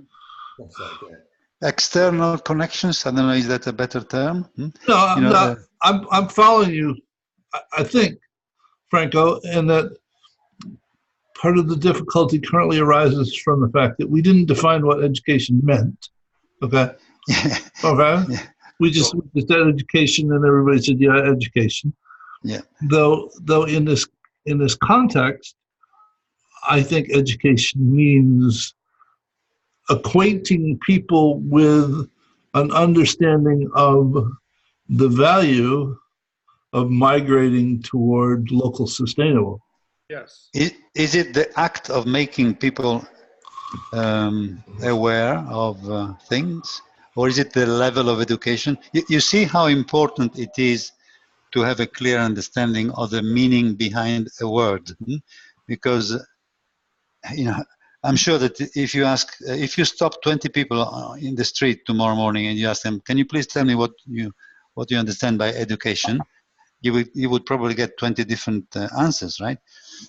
external connections. I don't know. Is that a better term? No, I'm following you. I think, Franco, and that part of the difficulty currently arises from the fact that we didn't define what education meant. Okay. Okay. Yeah. We just said education, and everybody said, "Yeah, education." Yeah. Though in this context, I think education means acquainting people with an understanding of the value of migrating toward local sustainable. Yes. Is it the act of making people aware of things, or is it the level of education? You see how important it is to have a clear understanding of the meaning behind a word, because I'm sure that if you stop 20 people in the street tomorrow morning and you ask them, "Can you please tell me what you understand by education?" you would probably get 20 different answers, right?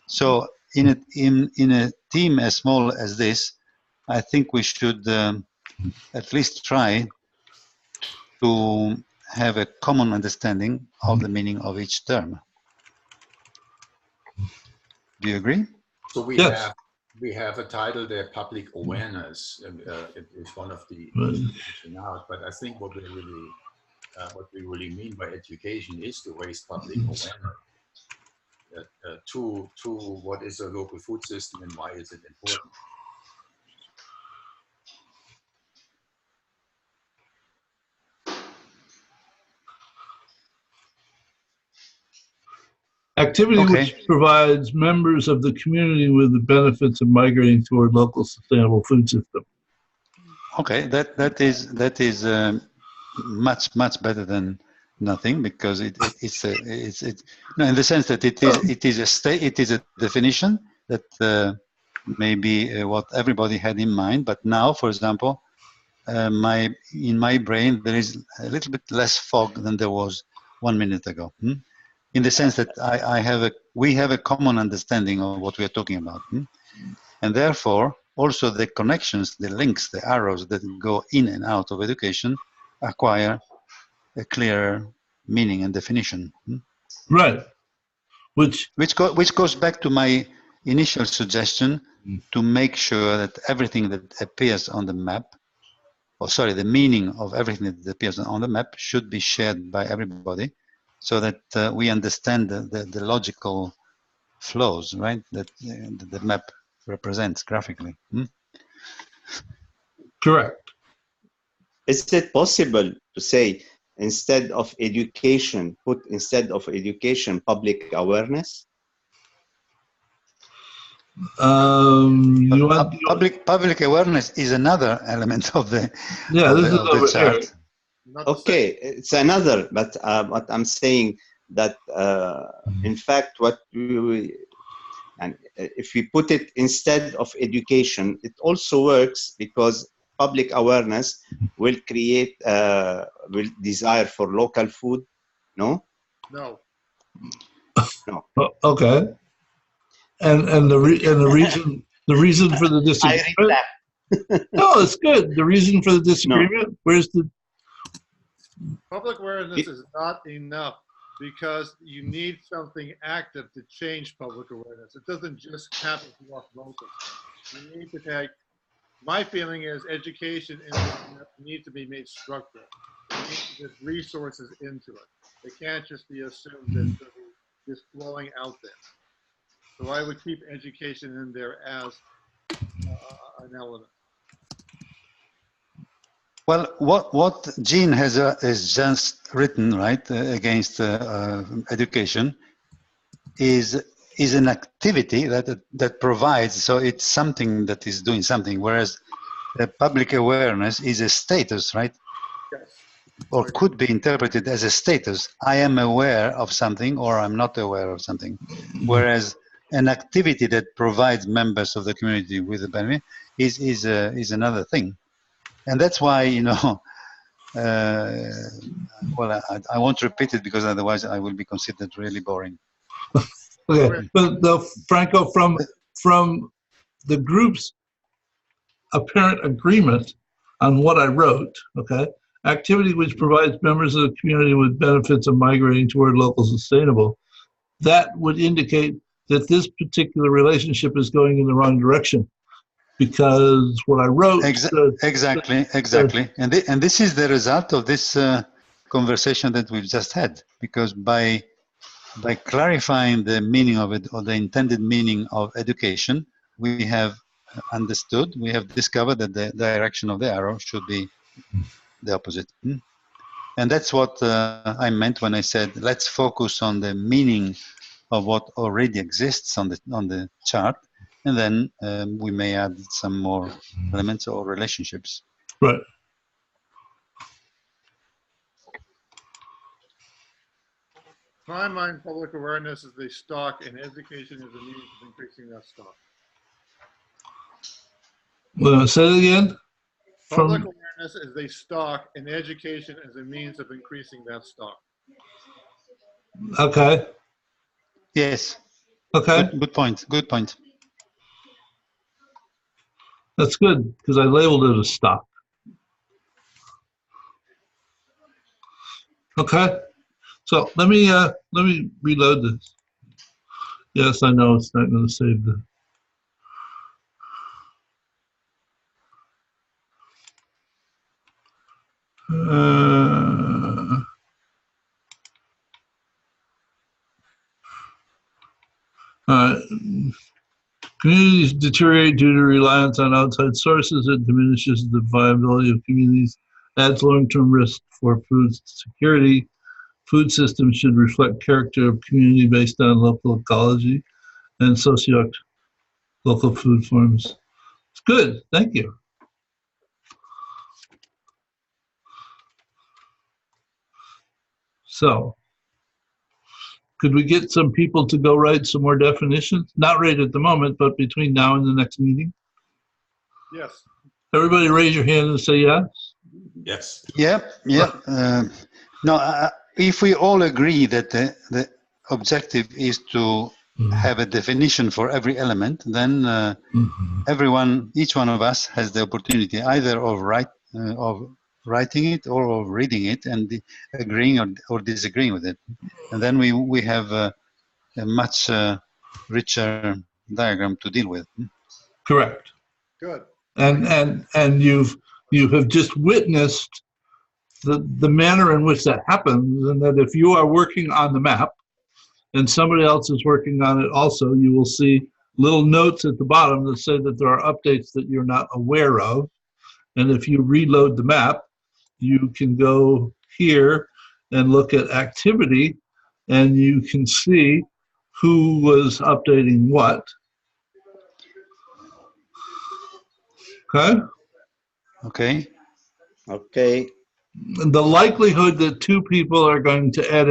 So in a team as small as this, I think we should at least try to have a common understanding of the meaning of each term. Do you agree? So we have a title there, public awareness. It is one of the out, but I think what we really mean by education is to raise public awareness to what is a local food system and why is it important. Activity Okay. which provides members of the community with the benefits of migrating toward local sustainable food system. Okay, that is much better than nothing, because it's no, in the sense that it is a definition that may be what everybody had in mind, but now, for example, in my brain there is a little bit less fog than there was 1 minute ago. In the sense that we have a common understanding of what we are talking about, and therefore also the connections, the links, the arrows that go in and out of education acquire a clearer meaning and definition. Right. Which goes back to my initial suggestion to make sure that everything that appears on the map, or sorry, the meaning of everything that appears on the map should be shared by everybody, so that we understand the logical flows, right, that the map represents graphically. Correct. Is it possible to say, instead of education, public awareness? Public awareness is another element of the this is over chart. here. Okay, it's another, but what I'm saying that in fact and if we put it instead of education, it also works, because public awareness will create will desire for local food. No. Okay. And the reason for the disagreement. No, it's good. The reason for the disagreement. No. Where's the public awareness is not enough, because you need something active to change public awareness. It doesn't just happen to osmosis. You need to take. My feeling is education needs to be made structural. You need to get resources into it. It can't just be assumed that it's just flowing out there. So I would keep education in there as an element. Well, what Jean has just written, right, against education is an activity that provides, so it's something that is doing something, whereas public awareness is a status, right? Yes. Or could be interpreted as a status. I am aware of something, or I'm not aware of something. Whereas an activity that provides members of the community with a benefit is another thing. And that's why, well, I won't repeat it, because otherwise I will be considered really boring. Okay, but Franco, from the group's apparent agreement on what I wrote, okay, activity which provides members of the community with benefits of migrating toward local sustainable, that would indicate that this particular relationship is going in the wrong direction. Because what I wrote... Exactly. And this is the result of this conversation that we've just had. Because by clarifying the meaning of it, or the intended meaning of education, we have understood, we have discovered that the direction of the arrow should be the opposite. And that's what I meant when I said, let's focus on the meaning of what already exists on the chart, and then we may add some more elements or relationships. Right. In my mind, public awareness is the stock, and education is a means of increasing that stock. Well, say it again. Public awareness is a stock, and education is a means of increasing that stock. Okay. Yes. Okay. Good point. Good point. That's good, because I labeled it as stock. Okay. So let me reload this. Yes, I know it's not going to save the. Communities deteriorate due to reliance on outside sources. It diminishes the viability of communities, adds long-term risk for food security, food system should reflect character of community based on local ecology and socio-local food forms. It's good. Thank you. So, could we get some people to go write some more definitions? Not right at the moment, but between now and the next meeting. Yes. Everybody raise your hand and say yes. Yes. Yeah, yeah. No, if we all agree that the objective is to have a definition for every element, then each one of us has the opportunity either of writing it or of reading it and agreeing or disagreeing with it. And then we have a much richer diagram to deal with. Correct. Good. And you have just witnessed the manner in which that happens, and that if you are working on the map and somebody else is working on it also, you will see little notes at the bottom that say that there are updates that you're not aware of. And if you reload the map, you can go here and look at activity, and you can see who was updating what. Okay? Okay. Okay. The likelihood that two people are going to try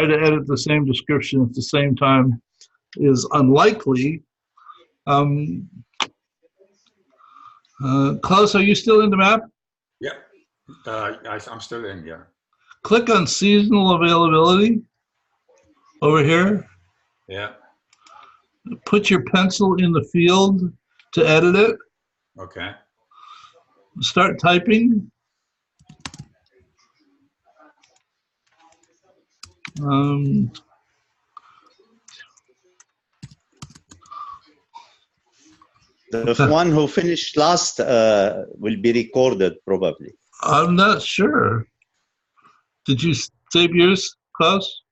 to edit the same description at the same time is unlikely. Klaus, are you still in the map? Yeah. I'm still in, yeah. Click on seasonal availability over here. Yeah. Put your pencil in the field to edit it. Okay. Start typing. The one who finished last will be recorded probably. I'm not sure. Did you save yours, Klaus?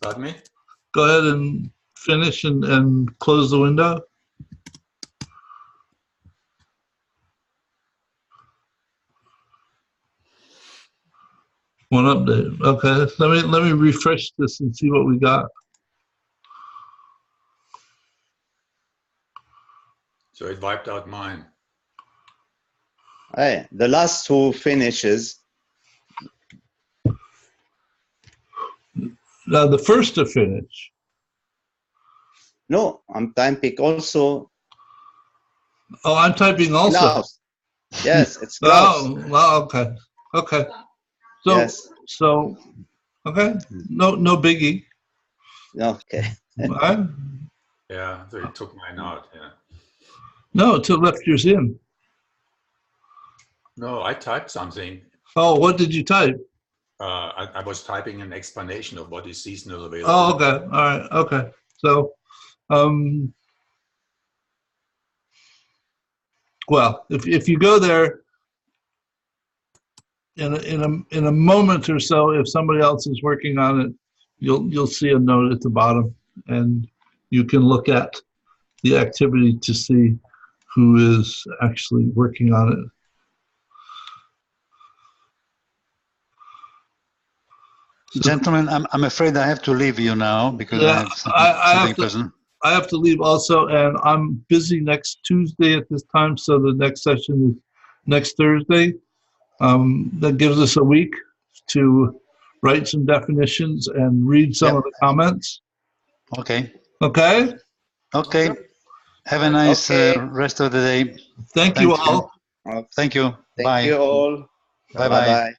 Pardon me? Go ahead and finish and close the window. One update. Okay, let me refresh this and see what we got. So it wiped out mine. Hey, the last who finishes. Now the first to finish. No, I'm typing also. Oh, I'm typing also. Klaus. Yes, it's Klaus. Oh, okay. Okay. So, Yes. so, okay. No biggie. Okay. Right? Yeah, so it took mine out, yeah. No, it left yours in. No, I typed something. Oh, what did you type? I was typing an explanation of what is seasonal availability. Oh, okay. All right. Okay. So, well, if you go there in a moment or so, if somebody else is working on it, you'll see a note at the bottom, and you can look at the activity to see who is actually working on it. Gentlemen, I'm afraid I have to leave you now because I have something personal. I have to leave also, and I'm busy next Tuesday at this time, so the next session is next Thursday. That gives us a week to write some definitions and read some of the comments. Okay. Okay? Okay. Have a nice rest of the day. Thank you all. Okay. Thank you. Thank Bye. you all. Bye-bye. Bye-bye.